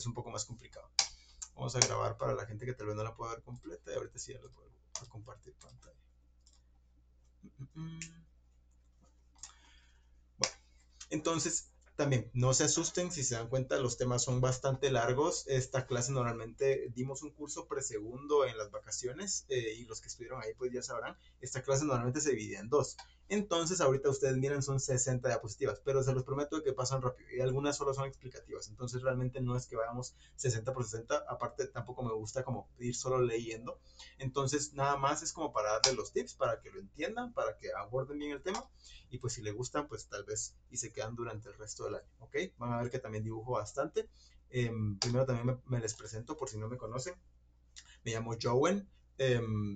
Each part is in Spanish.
es un poco más complicado. Vamos a grabar para la gente que tal vez no la pueda ver completa y ahorita sí ya les vuelvo a compartir pantalla. Bueno, entonces también no se asusten si se dan cuenta, los temas son bastante largos. Esta clase normalmente dimos un curso presegundo en las vacaciones y los que estuvieron ahí pues ya sabrán, esta clase normalmente se divide en dos. Entonces ahorita ustedes miran son 60 diapositivas, pero se los prometo que pasan rápido y algunas solo son explicativas. Entonces realmente no es que vayamos 60 por 60, aparte tampoco me gusta como ir solo leyendo. Entonces nada más es como para darles los tips, para que lo entiendan, para que aborden bien el tema y pues si les gustan pues tal vez y se quedan durante el resto del año, ¿ok? Van a ver que también dibujo bastante. Primero también me les presento por si no me conocen. Me llamo Jowen.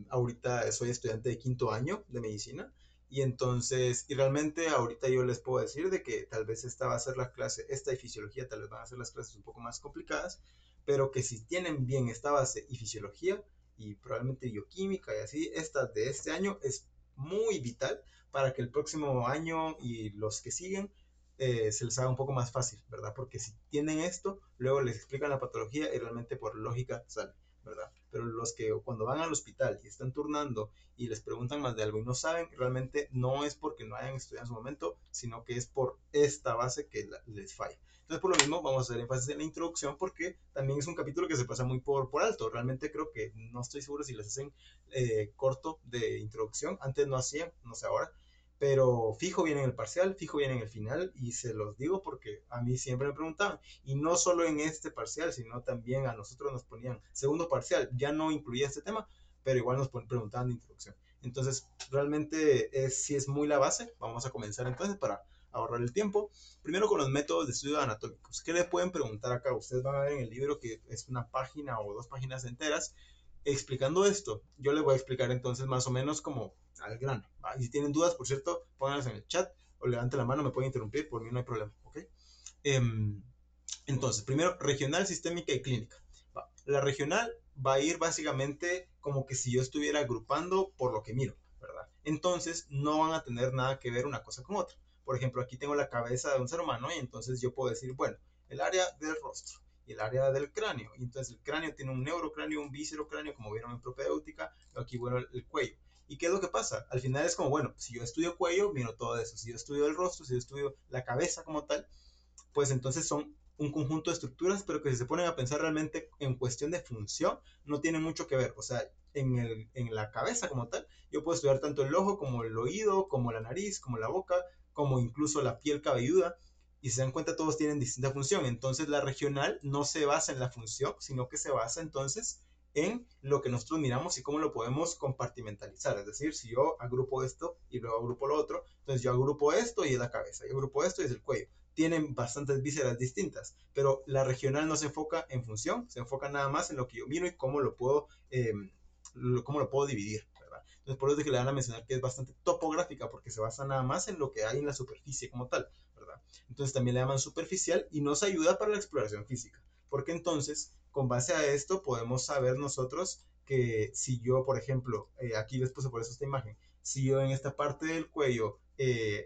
Ahorita soy estudiante de quinto año de medicina. Y entonces, y realmente ahorita yo les puedo decir de que tal vez esta va a ser la clase, esta y fisiología tal vez van a ser las clases un poco más complicadas, pero que si tienen bien esta base y fisiología y probablemente bioquímica y así, esta de este año es muy vital para que el próximo año y los que siguen se les haga un poco más fácil, ¿verdad? Porque si tienen esto, luego les explican la patología y realmente por lógica sale, ¿verdad? Pero los que cuando van al hospital y están turnando y les preguntan más de algo y no saben, realmente no es porque no hayan estudiado en su momento, sino que es por esta base que les falla. Entonces, por lo mismo, vamos a hacer énfasis en la introducción porque también es un capítulo que se pasa muy por alto. Realmente creo que no estoy seguro si les hacen corto de introducción. Antes no hacían, no sé ahora. Pero fijo viene en el parcial, fijo viene en el final y se los digo porque a mí siempre me preguntaban. Y no solo en este parcial, sino también a nosotros nos ponían segundo parcial. Ya no incluía este tema, pero igual nos preguntaban de introducción. Entonces, realmente sí es muy la base. Vamos a comenzar entonces para ahorrar el tiempo. Primero con los métodos de estudio anatómicos. ¿Qué le pueden preguntar acá? Ustedes van a ver en el libro que es una página o 2 páginas enteras explicando esto. Yo les voy a explicar entonces más o menos como al grano. ¿Va? Y si tienen dudas, por cierto, pónganlas en el chat o levanten la mano, me pueden interrumpir, por mí no hay problema. ¿Ok? Entonces, primero, regional, sistémica y clínica. ¿Va? La regional va a ir básicamente como que si yo estuviera agrupando por lo que miro, ¿verdad? Entonces, no van a tener nada que ver una cosa con otra. Por ejemplo, aquí tengo la cabeza de un ser humano y entonces yo puedo decir, bueno, el área del rostro y el área del cráneo. Y entonces el cráneo tiene un neurocráneo, un viscerocráneo, como vieron en propedéutica. Aquí, bueno, el cuello. ¿Y qué es lo que pasa? Al final es como, bueno, si yo estudio cuello, miro todo eso. Si yo estudio el rostro, si yo estudio la cabeza como tal, pues entonces son un conjunto de estructuras, pero que si se ponen a pensar realmente en cuestión de función, no tienen mucho que ver. O sea, en la cabeza como tal, yo puedo estudiar tanto el ojo como el oído, como la nariz, como la boca, como incluso la piel cabelluda. Y se dan cuenta, todos tienen distinta función. Entonces la regional no se basa en la función, sino que se basa entonces en lo que nosotros miramos y cómo lo podemos compartimentalizar. Es decir, si yo agrupo esto y luego agrupo lo otro, entonces yo agrupo esto y es la cabeza, yo agrupo esto y es el cuello. Tienen bastantes vísceras distintas, pero la regional no se enfoca en función, se enfoca nada más en lo que yo miro y cómo lo puedo dividir, ¿verdad? Entonces por eso es que le van a mencionar que es bastante topográfica, porque se basa nada más en lo que hay en la superficie como tal, ¿verdad? Entonces también le llaman superficial y nos ayuda para la exploración física, porque entonces con base a esto podemos saber nosotros que si yo, por ejemplo, aquí les puse por eso esta imagen, si yo en esta parte del cuello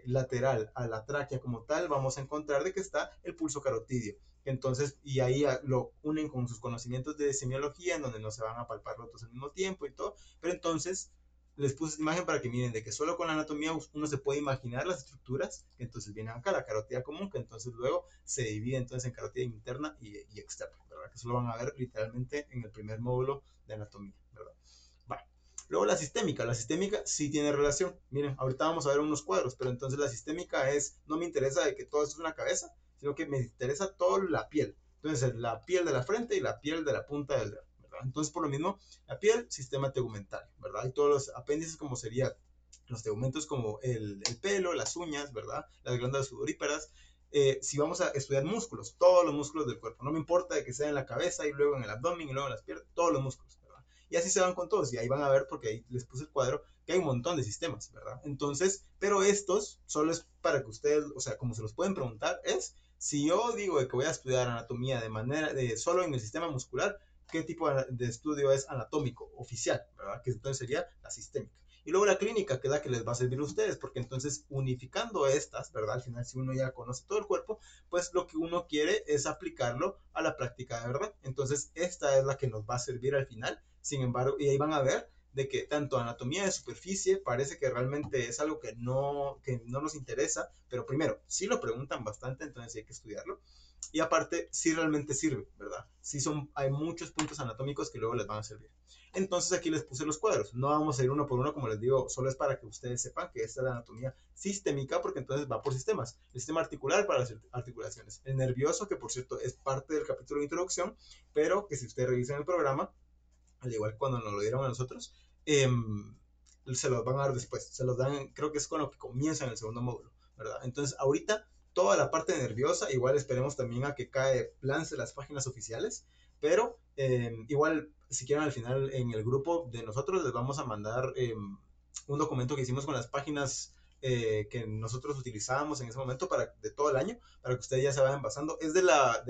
lateral a la tráquea como tal, vamos a encontrar de que está el pulso carotidio. Entonces, y ahí lo unen con sus conocimientos de semiología, en donde no se van a palpar los dos al mismo tiempo y todo. Pero entonces, les puse esta imagen para que miren de que solo con la anatomía uno se puede imaginar las estructuras, que entonces vienen acá, la carótida común, que entonces luego se divide entonces en carótida interna y externa, ¿verdad? Que eso lo van a ver literalmente en el primer módulo de anatomía, ¿verdad? Va. Luego la sistémica sí tiene relación. Miren, ahorita vamos a ver unos cuadros, pero entonces la sistémica es, no me interesa de que todo esto es una cabeza, sino que me interesa toda la piel. Entonces, la piel de la frente y la piel de la punta del dedo, ¿verdad? Entonces, por lo mismo, la piel, sistema tegumentario, ¿verdad? Y todos los apéndices como sería los tegumentos como el pelo, las uñas, ¿verdad? Las glándulas sudoríparas. Si vamos a estudiar músculos, todos los músculos del cuerpo, no me importa de que sea en la cabeza y luego en el abdomen y luego en las piernas, todos los músculos, ¿verdad? Y así se van con todos, y ahí van a ver, porque ahí les puse el cuadro, que hay un montón de sistemas, ¿verdad? Entonces, pero estos solo es para que ustedes, o sea, como se los pueden preguntar, es si yo digo que voy a estudiar anatomía de manera, solo en el sistema muscular, ¿qué tipo de estudio es anatómico oficial, ¿verdad? Que entonces sería la sistémica. Y luego la clínica, que es la que les va a servir a ustedes, porque entonces unificando estas, ¿verdad? Al final, si uno ya conoce todo el cuerpo, pues lo que uno quiere es aplicarlo a la práctica de verdad. Entonces, esta es la que nos va a servir al final. Sin embargo, y ahí van a ver de que tanto anatomía de superficie parece que realmente es algo que no nos interesa, pero primero, sí lo preguntan bastante, entonces hay que estudiarlo. Y aparte, sí realmente sirve, ¿verdad? Sí hay muchos puntos anatómicos que luego les van a servir. Entonces aquí les puse los cuadros. No vamos a ir uno por uno, como les digo, solo es para que ustedes sepan que esta es la anatomía sistémica, porque entonces va por sistemas. El sistema articular para las articulaciones. El nervioso, que por cierto es parte del capítulo de introducción, pero que si ustedes revisan el programa, al igual que cuando nos lo dieron a nosotros, se los van a dar después. Se los dan, creo que es con lo que comienza en el segundo módulo, ¿verdad? Entonces, ahorita, toda la parte nerviosa, igual esperemos también a que lance las páginas oficiales, pero igual, si quieren al final en el grupo de nosotros les vamos a mandar un documento que hicimos con las páginas que nosotros utilizábamos en ese momento de todo el año, para que ustedes ya se vayan basando. Es de la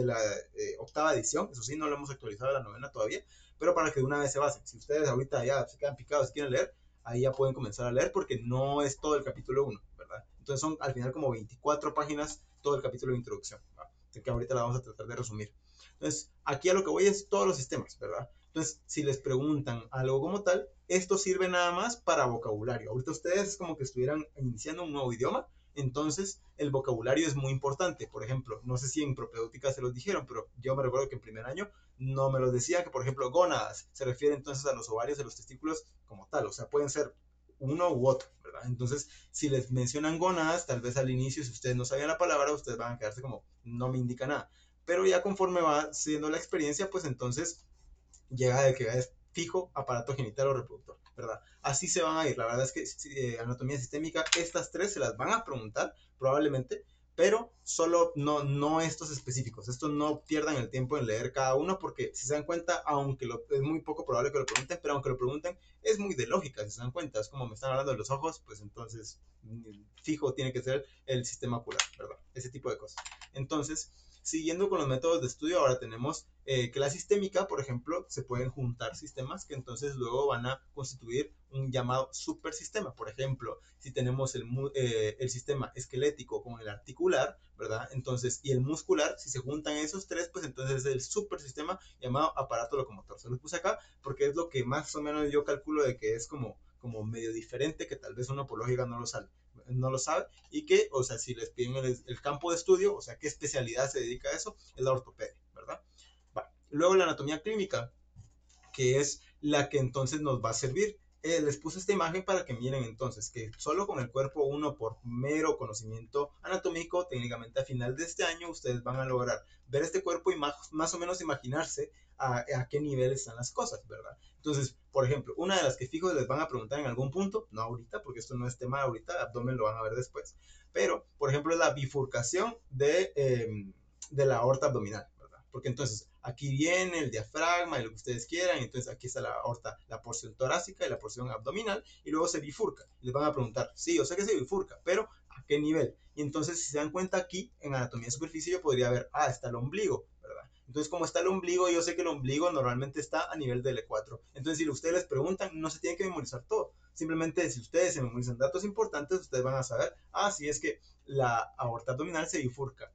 octava edición, eso sí, no lo hemos actualizado a la novena todavía, pero para que de una vez se basen. Si ustedes ahorita ya se quedan picados y quieren leer, ahí ya pueden comenzar a leer porque no es todo el capítulo 1, ¿verdad? Entonces son al final como 24 páginas todo el capítulo de introducción, ¿verdad? Así que ahorita la vamos a tratar de resumir. Entonces, aquí a lo que voy es todos los sistemas, ¿verdad? Entonces, si les preguntan algo como tal, esto sirve nada más para vocabulario. Ahorita ustedes es como que estuvieran iniciando un nuevo idioma, entonces el vocabulario es muy importante. Por ejemplo, no sé si en propedéutica se los dijeron, pero yo me recuerdo que en primer año no me lo decía, que por ejemplo gónadas se refiere entonces a los ovarios de los testículos como tal, o sea, pueden ser uno u otro, ¿verdad? Entonces, si les mencionan gónadas, tal vez al inicio, si ustedes no sabían la palabra, ustedes van a quedarse como, no me indica nada. Pero ya conforme va siendo la experiencia, pues entonces llega de que es fijo, aparato genital o reproductor, ¿verdad? Así se van a ir. La verdad es que anatomía sistémica, estas tres se las van a preguntar probablemente, pero solo no estos específicos. Estos no pierdan el tiempo en leer cada uno porque si se dan cuenta, es muy poco probable que lo pregunten, pero aunque lo pregunten, es muy de lógica, si se dan cuenta. Es como me están hablando de los ojos, pues entonces fijo tiene que ser el sistema ocular, ¿verdad? Ese tipo de cosas. Entonces, siguiendo con los métodos de estudio, ahora tenemos que la sistémica, por ejemplo, se pueden juntar sistemas que entonces luego van a constituir un llamado supersistema. Por ejemplo, si tenemos el sistema esquelético con el articular, ¿verdad? Entonces, y el muscular, si se juntan esos tres, pues entonces es el supersistema llamado aparato locomotor. Se lo puse acá porque es lo que más o menos yo calculo de que es como medio diferente, que tal vez uno por lógica no lo sabe, y que, o sea, si les piden el campo de estudio, o sea, qué especialidad se dedica a eso, es la ortopedia, ¿verdad? Luego la anatomía clínica, que es la que entonces nos va a servir. Les puse esta imagen para que miren entonces que solo con el cuerpo uno por mero conocimiento anatómico, técnicamente a final de este año ustedes van a lograr ver este cuerpo y más o menos imaginarse a qué nivel están las cosas, ¿verdad? Entonces, por ejemplo, una de las que fijo les van a preguntar en algún punto, no ahorita, porque esto no es tema ahorita, abdomen lo van a ver después, pero, por ejemplo, la bifurcación de la aorta abdominal, porque entonces aquí viene el diafragma y lo que ustedes quieran, y entonces aquí está la aorta, la porción torácica y la porción abdominal, y luego se bifurca. Y les van a preguntar, sí, yo sé que se bifurca, pero ¿a qué nivel? Y entonces, si se dan cuenta aquí, en anatomía de superficie, yo podría ver, está el ombligo, ¿verdad? Entonces, como está el ombligo, yo sé que el ombligo normalmente está a nivel del E4. Entonces, si ustedes les preguntan, no se tienen que memorizar todo. Simplemente, si ustedes se memorizan datos importantes, ustedes van a saber, si es que la aorta abdominal se bifurca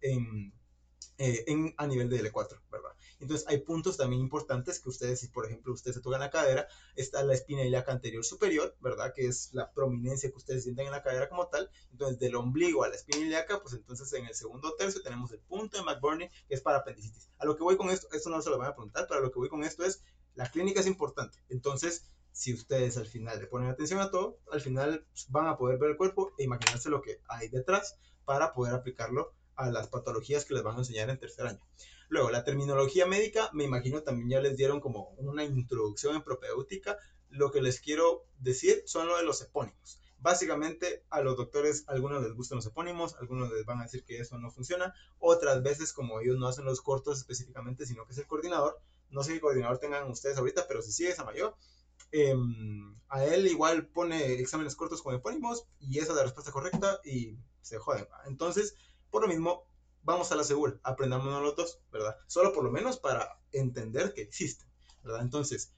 a nivel de L4, ¿verdad? Entonces hay puntos también importantes que ustedes, si por ejemplo ustedes se tocan la cadera, está la espina ilíaca anterior superior, ¿verdad? Que es la prominencia que ustedes sienten en la cadera como tal. Entonces del ombligo a la espina ilíaca, pues entonces en el segundo tercio tenemos el punto de McBurney, que es para apendicitis. A lo que voy con esto no se lo van a preguntar, pero a lo que voy con esto es, la clínica es importante. Entonces, si ustedes al final le ponen atención a todo, al final van a poder ver el cuerpo e imaginarse lo que hay detrás para poder aplicarlo a las patologías que les van a enseñar en tercer año. Luego, la terminología médica, me imagino también ya les dieron como una introducción en propedéutica. Lo que les quiero decir son lo de los epónimos. Básicamente, a los doctores, algunos les gustan los epónimos, algunos les van a decir que eso no funciona. Otras veces, como ellos no hacen los cortos específicamente, sino que es el coordinador, no sé qué coordinador tengan ustedes ahorita, pero si sigue Samayo, a él igual pone exámenes cortos con epónimos y esa es la respuesta correcta y se joden. Entonces, por lo mismo, vamos a la segura, aprendámonos los dos, ¿verdad? Solo por lo menos para entender que existen, ¿verdad? Entonces,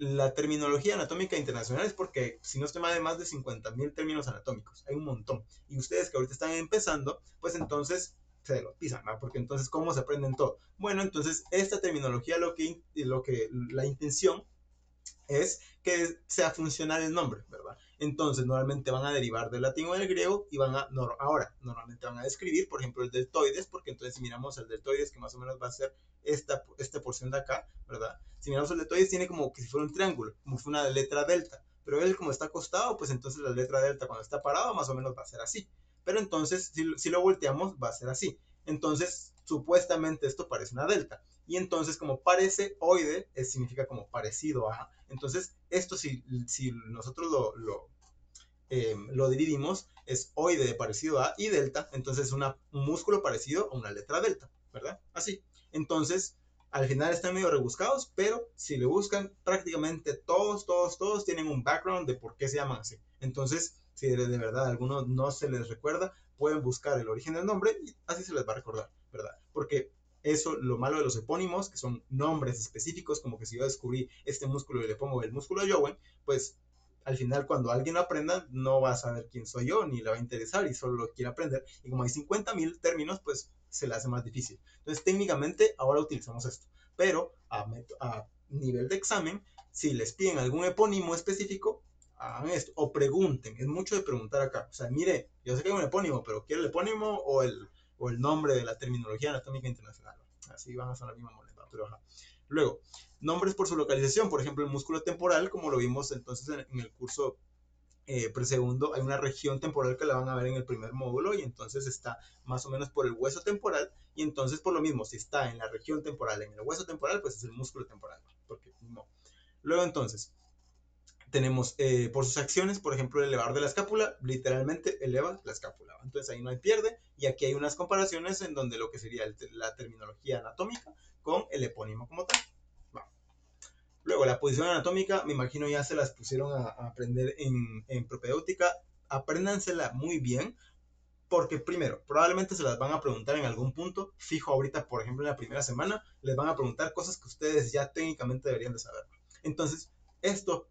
la terminología anatómica internacional es porque, si no estoy mal, de más de 50,000 términos anatómicos. Hay un montón. Y ustedes que ahorita están empezando, pues entonces se lo pisan, ¿no? Porque entonces, ¿cómo se aprenden todo? Bueno, entonces, esta terminología, la intención es que sea funcional el nombre, ¿verdad? Entonces, normalmente van a derivar del latín o del griego y normalmente van a describir, por ejemplo, el deltoides, porque entonces si miramos el deltoides, que más o menos va a ser esta porción de acá, ¿verdad? Si miramos el deltoides, tiene como que si fuera un triángulo, como si fuera una letra delta, pero él como está acostado, pues entonces la letra delta cuando está parado, más o menos va a ser así. Pero entonces, si lo volteamos, va a ser así. Entonces, supuestamente esto parece una delta. Y entonces, como parece oide, significa como parecido a. Entonces, esto si nosotros lo dividimos, es oide de parecido a y delta, entonces es un músculo parecido a una letra delta, ¿verdad? Así. Entonces, al final están medio rebuscados, pero si le buscan, prácticamente todos tienen un background de por qué se llaman así. Entonces, si de verdad a alguno no se les recuerda, pueden buscar el origen del nombre y así se les va a recordar, ¿verdad? Porque eso, lo malo de los epónimos, que son nombres específicos, como que si yo descubrí este músculo y le pongo el músculo de Jowen, pues al final cuando alguien lo aprenda no va a saber quién soy yo, ni le va a interesar y solo lo quiere aprender. Y como hay 50,000 términos, pues se le hace más difícil. Entonces técnicamente ahora utilizamos esto. Pero a nivel de examen, si les piden algún epónimo específico, hagan esto. O pregunten, es mucho de preguntar acá. O sea, mire, yo sé que hay un epónimo, pero ¿quiere el epónimo o el nombre de la terminología anatómica internacional? Así van a ser la misma moneda, pero ajá. Luego, nombres por su localización, por ejemplo, el músculo temporal, como lo vimos entonces en el curso presegundo, hay una región temporal que la van a ver en el primer módulo y entonces está más o menos por el hueso temporal y entonces por lo mismo, si está en la región temporal, en el hueso temporal, pues es el músculo temporal, porque no. Luego entonces, tenemos por sus acciones, por ejemplo, el elevar de la escápula, literalmente eleva la escápula. Entonces ahí no hay pierde y aquí hay unas comparaciones en donde lo que sería la terminología anatómica con el epónimo como tal. Va. Luego, la posición anatómica, me imagino ya se las pusieron a aprender en propedéutica. Apréndansela muy bien, porque primero, probablemente se las van a preguntar en algún punto. Fijo, ahorita, por ejemplo, en la primera semana, les van a preguntar cosas que ustedes ya técnicamente deberían de saber. Entonces, esto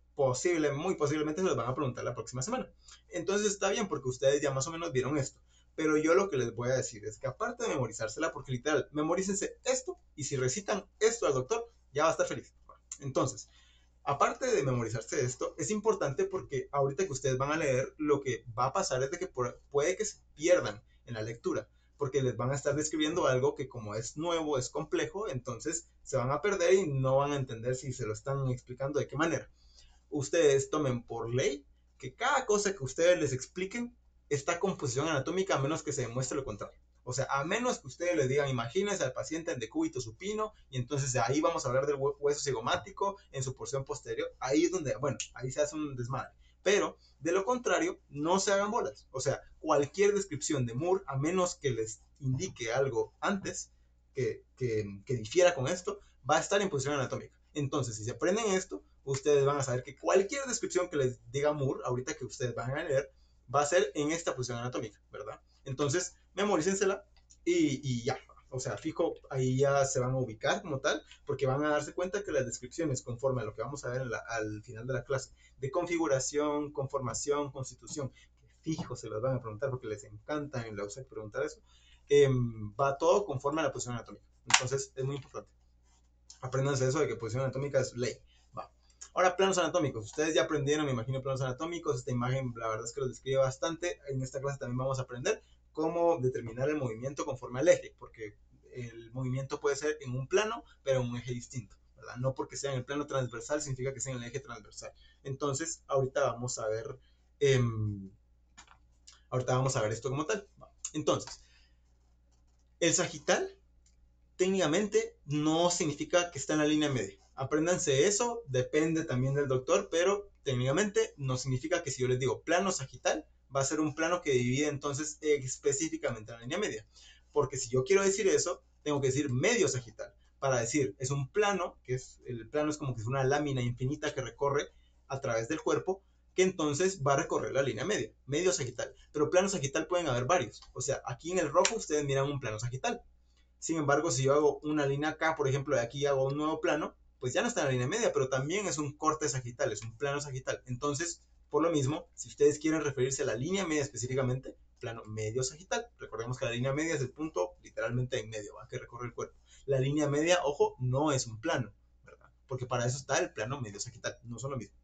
muy posiblemente se los van a preguntar la próxima semana. Entonces está bien porque ustedes ya más o menos vieron esto. Pero yo lo que les voy a decir es que aparte de memorizársela, porque literal, memorícense esto y si recitan esto al doctor, ya va a estar feliz. Entonces, aparte de memorizarse esto, es importante porque ahorita que ustedes van a leer, lo que va a pasar es de que puede que se pierdan en la lectura, porque les van a estar describiendo algo que como es nuevo, es complejo, entonces se van a perder y no van a entender si se lo están explicando de qué manera. Ustedes tomen por ley que cada cosa que ustedes les expliquen está con posición anatómica a menos que se demuestre lo contrario. O sea, a menos que ustedes le digan, imagínense al paciente en decúbito supino, y entonces ahí vamos a hablar del hueso cigomático en su porción posterior. Ahí es donde, bueno, ahí se hace un desmadre. Pero, de lo contrario, no se hagan bolas. O sea, cualquier descripción de Moore, a menos que les indique algo antes que difiera con esto, va a estar en posición anatómica. Entonces, si se aprenden esto, ustedes van a saber que cualquier descripción que les diga Moore, ahorita que ustedes van a leer, va a ser en esta posición anatómica, ¿verdad? Entonces, memorícensela y ya. O sea, fijo, ahí ya se van a ubicar como tal, porque van a darse cuenta que las descripciones, conforme a lo que vamos a ver al final de la clase, de configuración, conformación, constitución, que fijo se las van a preguntar porque les encanta en la USAC preguntar eso, va todo conforme a la posición anatómica. Entonces, es muy importante. Apréndanse eso de que posición anatómica es ley. Va. Ahora, planos anatómicos. Ustedes ya aprendieron, me imagino, planos anatómicos. Esta imagen, la verdad es que lo describe bastante. En esta clase también vamos a aprender cómo determinar el movimiento conforme al eje, porque el movimiento puede ser en un plano, pero en un eje distinto, ¿verdad? No porque sea en el plano transversal significa que sea en el eje transversal. Entonces, eh, ahorita vamos a ver esto como tal. Entonces, el sagital técnicamente no significa que está en la línea media. Apréndanse eso, depende también del doctor, pero técnicamente no significa que si yo les digo plano sagital, va a ser un plano que divide entonces específicamente la línea media. Porque si yo quiero decir eso, tengo que decir medio sagital. Para decir, es un plano, el plano es como que es una lámina infinita que recorre a través del cuerpo, que entonces va a recorrer la línea media, medio sagital. Pero plano sagital pueden haber varios. O sea, aquí en el rojo ustedes miran un plano sagital. Sin embargo, si yo hago una línea acá, por ejemplo, de aquí hago un nuevo plano, pues ya no está en la línea media, pero también es un corte sagital, es un plano sagital. Entonces, por lo mismo, si ustedes quieren referirse a la línea media específicamente, plano medio sagital. Recordemos que la línea media es el punto literalmente en medio, ¿va? Que recorre el cuerpo. La línea media, ojo, no es un plano, ¿verdad? Porque para eso está el plano medio sagital, no son lo mismo.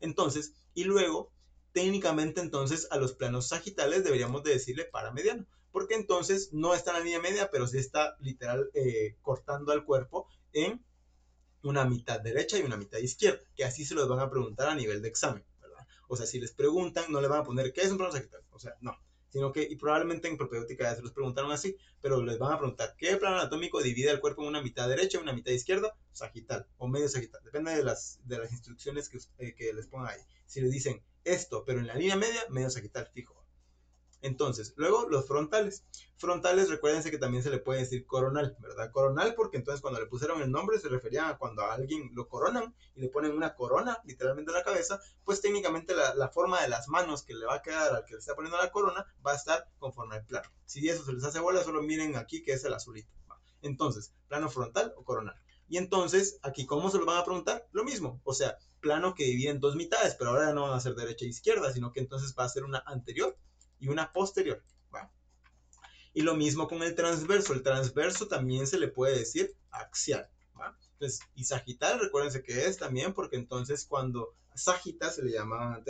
Entonces, y luego, técnicamente entonces a los planos sagitales deberíamos de decirle paramediano, porque entonces no está en la línea media, pero sí está literal cortando al cuerpo en una mitad derecha y una mitad izquierda, que así se los van a preguntar a nivel de examen, ¿verdad? O sea, si les preguntan, no le van a poner ¿qué es un plano sagital? O sea, no, sino que, y probablemente en propedéutica ya se los preguntaron así, pero les van a preguntar ¿qué plano anatómico divide el cuerpo en una mitad derecha y una mitad izquierda? Sagital o medio sagital, depende de las instrucciones que les pongan ahí. Si les dicen esto, pero en la línea media, medio sagital fijo. Entonces, luego los frontales. Frontales, recuérdense que también se le puede decir coronal, ¿verdad? Coronal porque entonces cuando le pusieron el nombre se refería a cuando a alguien lo coronan y le ponen una corona literalmente en la cabeza, pues técnicamente la forma de las manos que le va a quedar al que le está poniendo la corona va a estar conforme al plano. Si eso se les hace bola, solo miren aquí que es el azulito. Entonces, plano frontal o coronal. Y entonces, aquí, ¿cómo se lo van a preguntar? Lo mismo, o sea, plano que divide en dos mitades, pero ahora ya no van a ser derecha e izquierda, sino que entonces va a ser una anterior y una posterior. ¿Va? Y lo mismo con el transverso. El transverso también se le puede decir axial. ¿Va? Entonces, y sagital, recuérdense que es también porque entonces cuando sagita se le llamaban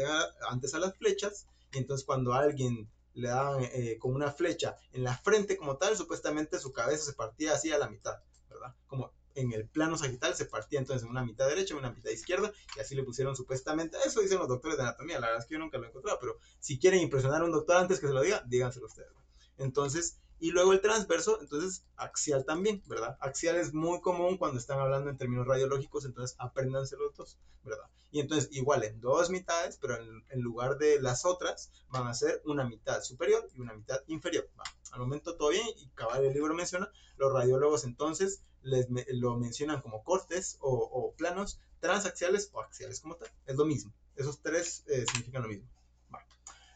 antes a las flechas, y entonces cuando a alguien le daban con una flecha en la frente como tal, supuestamente su cabeza se partía así a la mitad, ¿verdad? Como en el plano sagital se partía entonces en una mitad derecha y una mitad izquierda, y así le pusieron supuestamente, eso dicen los doctores de anatomía, la verdad es que yo nunca lo he encontrado, pero si quieren impresionar a un doctor antes que se lo diga, díganselo ustedes. Entonces, y luego el transverso, entonces axial también, ¿verdad? Axial es muy común cuando están hablando en términos radiológicos, entonces apréndanse los dos, ¿verdad? Y entonces igual en dos mitades, pero en lugar de las otras, van a ser una mitad superior y una mitad inferior. ¿Va? Al momento todo bien, y cabal el libro menciona, los radiólogos entonces lo mencionan como cortes o planos transaxiales o axiales como tal. Es lo mismo, esos tres significan lo mismo. Va.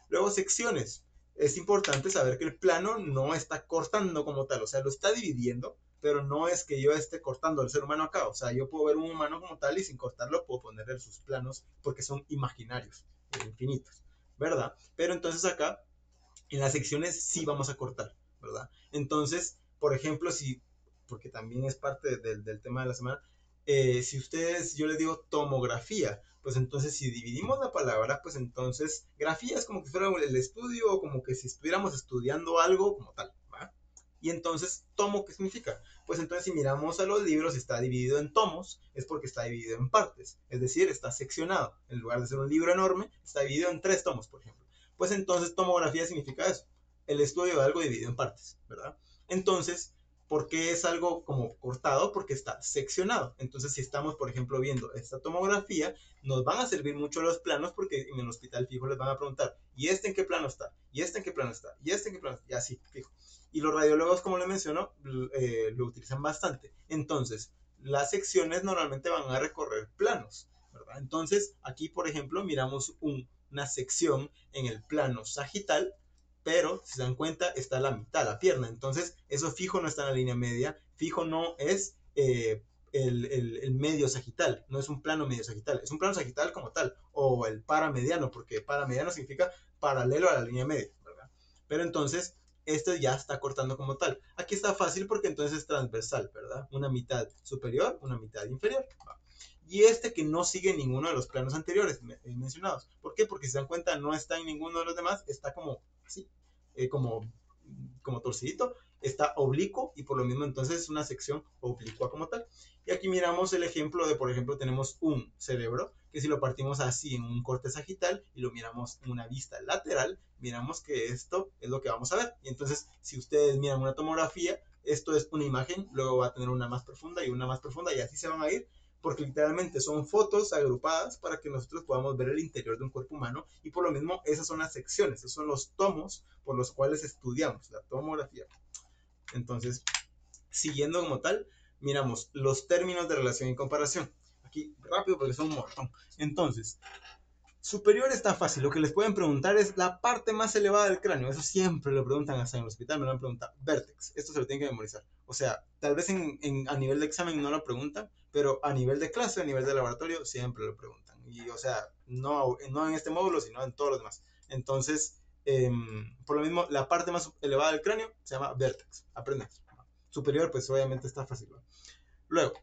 Luego secciones. Es importante saber que el plano no está cortando como tal, o sea, lo está dividiendo, pero no es que yo esté cortando al ser humano acá, o sea, yo puedo ver un humano como tal y sin cortarlo puedo ponerle sus planos porque son imaginarios, infinitos, ¿verdad? Pero entonces acá, en las secciones sí vamos a cortar, ¿verdad? Entonces, por ejemplo, si, porque también es parte del tema de la semana, si ustedes, yo les digo tomografía, pues entonces si dividimos la palabra, pues entonces grafía es como que fuera el estudio o como que si estuviéramos estudiando algo como tal, ¿va? Y entonces, tomo, ¿qué significa? Pues entonces si miramos a los libros, está dividido en tomos, es porque está dividido en partes, es decir, está seccionado. En lugar de ser un libro enorme, está dividido en 3 tomos, por ejemplo. Pues entonces tomografía significa eso, el estudio de algo dividido en partes, ¿verdad? Entonces, ¿por qué es algo como cortado? Porque está seccionado. Entonces, si estamos, por ejemplo, viendo esta tomografía, nos van a servir mucho los planos porque en el hospital fijo les van a preguntar, ¿y este en qué plano está? ¿Y este en qué plano está? ¿Y este en qué plano está? Y así, fijo. Y los radiólogos, como les menciono, lo utilizan bastante. Entonces, las secciones normalmente van a recorrer planos, ¿verdad? Entonces, aquí, por ejemplo, miramos una sección en el plano sagital, pero si se dan cuenta está la mitad, la pierna, entonces eso fijo no está en la línea media, fijo no es el medio sagital, no es un plano medio sagital, es un plano sagital como tal, o el paramediano, porque paramediano significa paralelo a la línea media, ¿verdad? Pero entonces esto ya está cortando como tal. Aquí está fácil porque entonces es transversal, ¿verdad? Una mitad superior, una mitad inferior. ¿Va? Y este que no sigue ninguno de los planos anteriores mencionados. ¿Por qué? Porque si se dan cuenta no está en ninguno de los demás, está como así, como torcidito, está oblicuo y por lo mismo entonces es una sección oblicua como tal. Y aquí miramos el ejemplo de, por ejemplo, tenemos un cerebro que si lo partimos así en un corte sagital y lo miramos en una vista lateral, miramos que esto es lo que vamos a ver. Y entonces, si ustedes miran una tomografía, esto es una imagen, luego va a tener una más profunda y una más profunda y así se van a ir porque literalmente son fotos agrupadas para que nosotros podamos ver el interior de un cuerpo humano y por lo mismo esas son las secciones, esos son los tomos por los cuales estudiamos la tomografía. Entonces, siguiendo como tal, miramos los términos de relación y comparación. Aquí rápido porque son un montón. Entonces, superior está fácil, lo que les pueden preguntar es la parte más elevada del cráneo, eso siempre lo preguntan hasta en el hospital, me lo han preguntado, vértex, esto se lo tienen que memorizar. O sea, tal vez a nivel de examen no lo preguntan, pero a nivel de clase, a nivel de laboratorio, siempre lo preguntan. Y, o sea, no en este módulo, sino en todos los demás. Entonces, por lo mismo, la parte más elevada del cráneo se llama vértex. Aprende. Superior, pues obviamente está fácil, ¿no? Luego,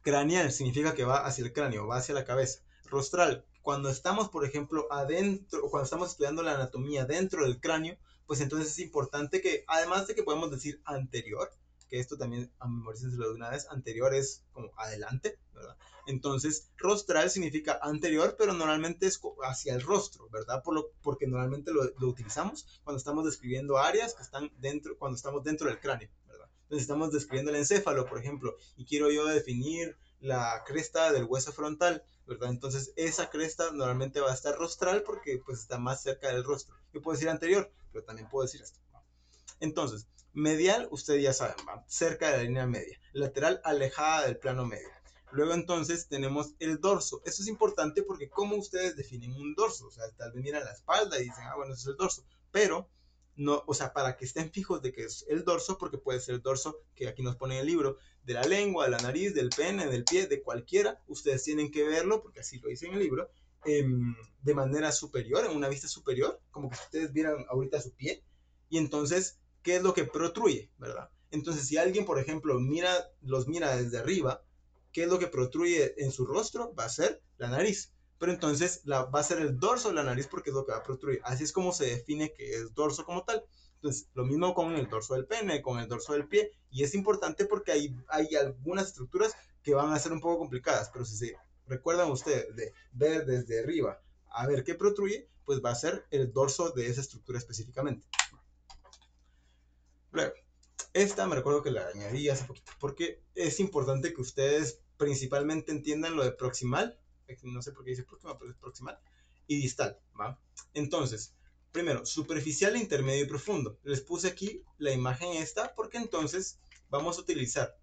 craneal significa que va hacia el cráneo, va hacia la cabeza. Rostral, cuando estamos, por ejemplo, adentro, o cuando estamos estudiando la anatomía dentro del cráneo, pues entonces es importante que, además de que podemos decir anterior, que esto también a memorícenselo de una vez, anterior es como adelante, ¿verdad? Entonces, rostral significa anterior, pero normalmente es hacia el rostro, ¿verdad? Porque normalmente lo utilizamos cuando estamos describiendo áreas que están dentro, cuando estamos dentro del cráneo, ¿verdad? Entonces estamos describiendo el encéfalo, por ejemplo, y quiero yo definir la cresta del hueso frontal, ¿verdad? Entonces esa cresta normalmente va a estar rostral porque pues está más cerca del rostro. Yo puedo decir anterior, pero también puedo decir esto. Entonces, medial, ustedes ya saben, va cerca de la línea media. Lateral, alejada del plano medio. Luego entonces tenemos el dorso. Eso es importante porque cómo ustedes definen un dorso. O sea, tal vez miran la espalda y dicen, ah, bueno, eso es el dorso. Pero, no, o sea, para que estén fijos de que es el dorso, porque puede ser el dorso que aquí nos pone en el libro, de la lengua, de la nariz, del pene, del pie, de cualquiera, ustedes tienen que verlo, porque así lo dice en el libro, de manera superior, en una vista superior, como que si ustedes vieran ahorita su pie, y entonces qué es lo que protruye, ¿verdad? Entonces, si alguien, por ejemplo, los mira desde arriba, ¿qué es lo que protruye en su rostro? Va a ser la nariz. Pero entonces va a ser el dorso de la nariz porque es lo que va a protruir. Así es como se define que es dorso como tal. Entonces, lo mismo con el dorso del pene, con el dorso del pie. Y es importante porque hay algunas estructuras que van a ser un poco complicadas. Pero si se recuerdan ustedes de ver desde arriba a ver qué protruye, pues va a ser el dorso de esa estructura específicamente. Luego, esta me recuerdo que la añadí hace poquito, porque es importante que ustedes principalmente entiendan lo de proximal, no sé por qué dice próxima, pero es proximal, y distal, ¿va? Entonces, primero, superficial, intermedio y profundo. Les puse aquí la imagen esta, porque entonces vamos a utilizar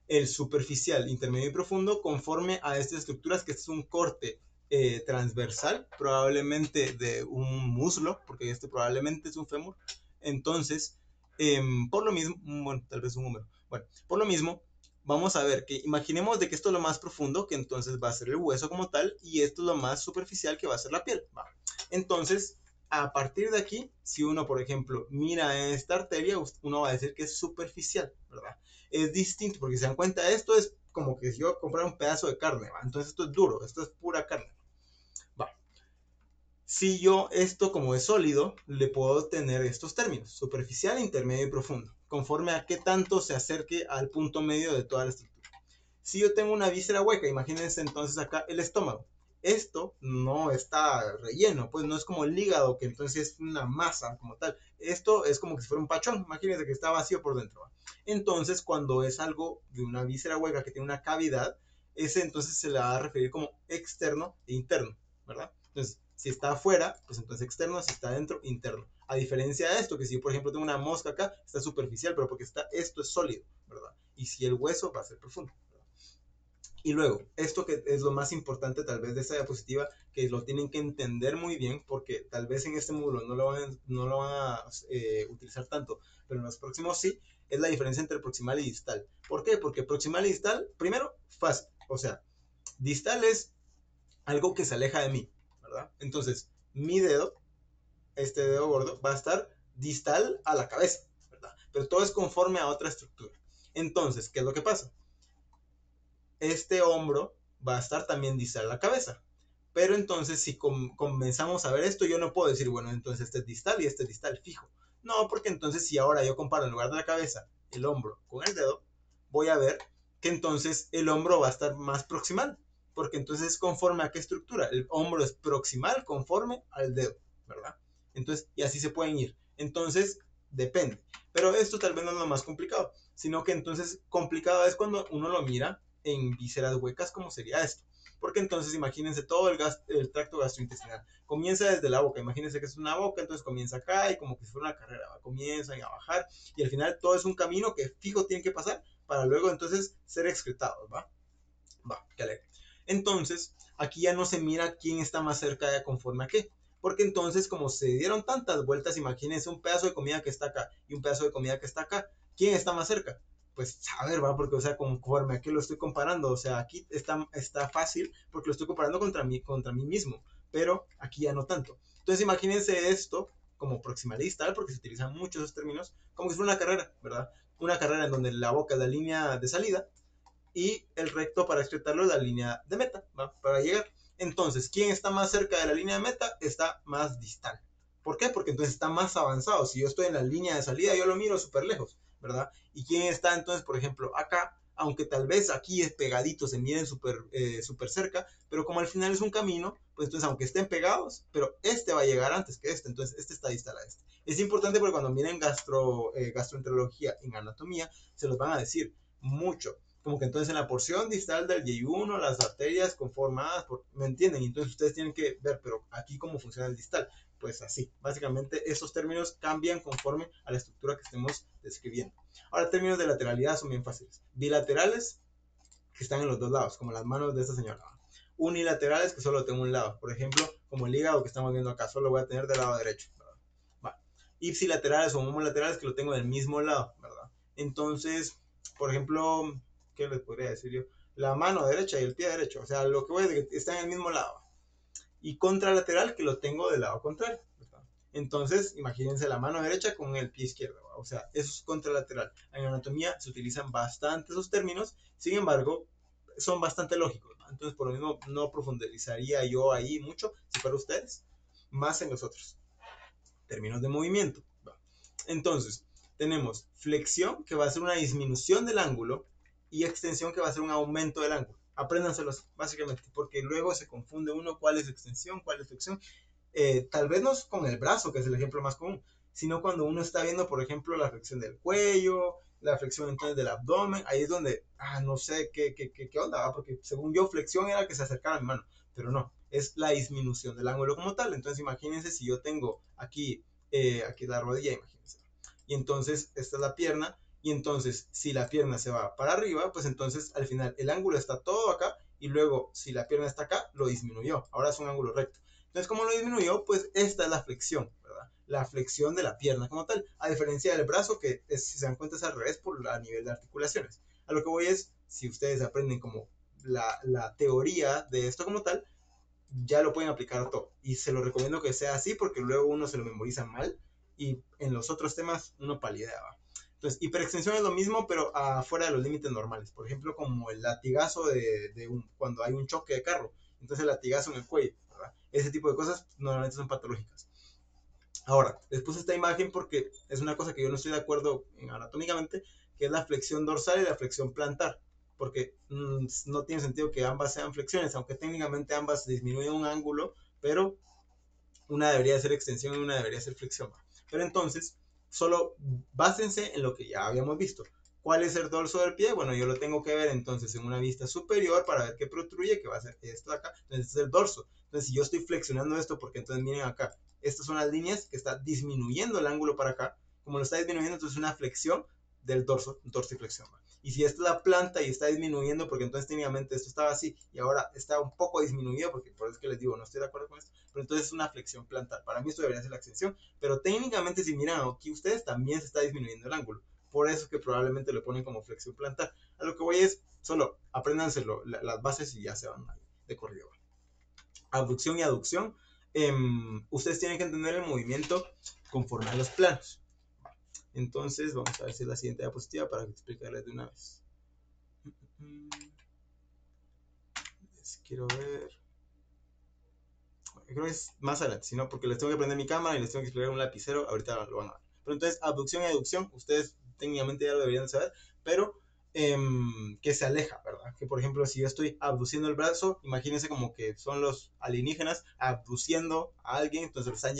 el superficial, intermedio y profundo conforme a estas estructuras, que este es un corte transversal, probablemente de un muslo, porque este probablemente es un fémur. Entonces, por lo mismo, bueno, tal vez un húmero. Bueno, por lo mismo, vamos a ver que imaginemos de que esto es lo más profundo, que entonces va a ser el hueso como tal, y esto es lo más superficial, que va a ser la piel. ¿Va? Entonces, a partir de aquí, si uno, por ejemplo, mira esta arteria, uno va a decir que es superficial, ¿verdad? Es distinto, porque si se dan cuenta, esto es como que si yo comprara un pedazo de carne, ¿va? Entonces esto es duro, esto es pura carne. Va. Si yo esto como es sólido, le puedo tener estos términos, superficial, intermedio y profundo, conforme a qué tanto se acerque al punto medio de toda la estructura. Si yo tengo una víscera hueca, imagínense entonces acá el estómago. Esto no está relleno, pues no es como el hígado, que entonces es una masa como tal. Esto es como que si fuera un pachón, imagínense que está vacío por dentro. Entonces, cuando es algo de una víscera hueca que tiene una cavidad, ese entonces se le va a referir como externo e interno, ¿verdad? Entonces, si está afuera, pues entonces externo, si está adentro, interno. A diferencia de esto, que si yo, por ejemplo, tengo una mosca acá, está superficial, pero porque esto es sólido, ¿verdad? Y si el hueso va a ser profundo. Y luego, esto que es lo más importante tal vez de esta diapositiva, que lo tienen que entender muy bien, porque tal vez en este módulo no lo van a utilizar tanto, pero en los próximos sí, es la diferencia entre proximal y distal. ¿Por qué? Porque proximal y distal, primero, fácil. O sea, distal es algo que se aleja de mí, ¿verdad? Entonces, mi dedo, este dedo gordo, va a estar distal a la cabeza, ¿verdad? Pero todo es conforme a otra estructura. Entonces, ¿qué es lo que pasa? Este hombro va a estar también distal a la cabeza. Pero entonces si comenzamos a ver esto, yo no puedo decir, bueno, entonces este es distal y este es distal fijo. No, porque entonces si ahora yo comparo en lugar de la cabeza el hombro con el dedo, voy a ver que entonces el hombro va a estar más proximal. Porque entonces es conforme a qué estructura. El hombro es proximal conforme al dedo, ¿verdad? Entonces, y así se pueden ir. Entonces, depende. Pero esto tal vez no es lo más complicado, sino que entonces complicado es cuando uno lo mira en vísceras huecas, como sería esto. Porque entonces imagínense todo el tracto gastrointestinal. Comienza desde la boca, imagínense que es una boca, entonces comienza acá y como que si fuera una carrera, ¿va? Comienzan a bajar y al final todo es un camino que fijo tiene que pasar para luego entonces ser excretados, ¿va? Va, qué alegre. Entonces, aquí ya no se mira quién está más cerca de conforme a qué. Porque entonces, como se dieron tantas vueltas, imagínense un pedazo de comida que está acá y un pedazo de comida que está acá. ¿Quién está más cerca? Pues a ver, va, porque, o sea, conforme a qué lo estoy comparando, o sea, aquí está fácil porque lo estoy comparando contra mí mismo, pero aquí ya no tanto. Entonces imagínense esto como proximalista, porque se utilizan muchos esos términos, como si fuera una carrera, ¿verdad? Una carrera en donde la boca es la línea de salida y el recto para excretarlo es la línea de meta, ¿va? Para llegar. Entonces, ¿quién está más cerca de la línea de meta? Está más distal. ¿Por qué? Porque entonces está más avanzado. Si yo estoy en la línea de salida, yo lo miro súper lejos, ¿verdad? ¿Y quién está entonces, por ejemplo, acá? Aunque tal vez aquí es pegadito, se miren súper cerca, pero como al final es un camino, pues entonces aunque estén pegados, pero este va a llegar antes que este, entonces este está distal a este. Es importante porque cuando miren gastroenterología en anatomía, se los van a decir mucho como que entonces en la porción distal del yeyuno, las arterias conformadas por, ¿me entienden? Entonces ustedes tienen que ver, pero aquí cómo funciona el distal. Pues así, básicamente esos términos cambian conforme a la estructura que estemos describiendo. Ahora, términos de lateralidad son bien fáciles. Bilaterales, que están en los dos lados, como las manos de esta señora. Unilaterales, que solo tengo un lado. Por ejemplo, como el hígado que estamos viendo acá, solo voy a tener del lado derecho. Va. Ipsilaterales o homolaterales, que lo tengo del mismo lado, ¿verdad? Entonces, por ejemplo, ¿qué les podría decir yo? La mano derecha y el pie derecho, o sea, lo que voy a decir, están en el mismo lado. Y contralateral, que lo tengo del lado contrario, ¿verdad? Entonces, imagínense la mano derecha con el pie izquierdo, ¿verdad? O sea, eso es contralateral. En anatomía se utilizan bastante esos términos, sin embargo, son bastante lógicos, ¿no? Entonces, por lo mismo, no profundizaría yo ahí mucho, si fuera ustedes, más en los otros términos de movimiento. Entonces, tenemos flexión, que va a ser una disminución del ángulo, y extensión, que va a ser un aumento del ángulo. Apréndanselos, básicamente, porque luego se confunde uno cuál es extensión, cuál es flexión. Tal vez no es con el brazo, que es el ejemplo más común, sino cuando uno está viendo, por ejemplo, la flexión del cuello, la flexión entonces del abdomen, ahí es donde, no sé qué onda, ¿va? Porque según yo, flexión era que se acercara a mi mano, pero no, es la disminución del ángulo como tal. Entonces imagínense si yo tengo aquí la rodilla, imagínense, y entonces esta es la pierna, y entonces si la pierna se va para arriba, pues entonces al final el ángulo está todo acá, y luego si la pierna está acá, lo disminuyó, ahora es un ángulo recto. Entonces, como lo disminuyó, pues esta es la flexión, ¿verdad? La flexión de la pierna como tal, a diferencia del brazo, que es, si se dan cuenta es al revés a nivel de articulaciones. A lo que voy es, si ustedes aprenden como la teoría de esto como tal, ya lo pueden aplicar a todo. Y se lo recomiendo que sea así porque luego uno se lo memoriza mal y en los otros temas uno palideaba. Entonces, hiperextensión es lo mismo, pero afuera de los límites normales. Por ejemplo, como el latigazo cuando hay un choque de carro. Entonces, el latigazo en el cuello, ¿verdad? Ese tipo de cosas normalmente son patológicas. Ahora, les puse esta imagen porque es una cosa que yo no estoy de acuerdo anatómicamente, que es la flexión dorsal y la flexión plantar. Porque no tiene sentido que ambas sean flexiones, aunque técnicamente ambas disminuyen un ángulo, pero una debería ser extensión y una debería ser flexión. Pero entonces, solo básense en lo que ya habíamos visto. ¿Cuál es el dorso del pie? Bueno, yo lo tengo que ver entonces en una vista superior para ver qué protruye, que va a ser esto de acá. Entonces, este es el dorso. Entonces, si yo estoy flexionando esto, porque entonces miren acá, estas son las líneas que está disminuyendo el ángulo para acá. Como lo está disminuyendo, entonces es una flexión del dorso y flexión. Y si esta es la planta y está disminuyendo, porque entonces técnicamente esto estaba así y ahora está un poco disminuido, porque por eso es que les digo, no estoy de acuerdo con esto, pero entonces es una flexión plantar. Para mí esto debería ser la extensión, pero técnicamente si miran aquí ustedes también se está disminuyendo el ángulo. Por eso es que probablemente lo ponen como flexión plantar. A lo que voy es, solo apréndanselo, las bases y ya se van ahí de corrido. Abducción y aducción. Ustedes tienen que entender el movimiento conforme a los planos. Entonces, vamos a ver si es la siguiente diapositiva para explicarles de una vez. Les quiero ver. Creo que es más adelante, sino porque les tengo que prender mi cámara y les tengo que explicar un lapicero. Ahorita lo van a ver. Pero entonces, abducción y aducción, ustedes técnicamente ya lo deberían saber, pero que se aleja, ¿verdad? Que por ejemplo, si yo estoy abduciendo el brazo, imagínense como que son los alienígenas abduciendo a alguien, entonces le están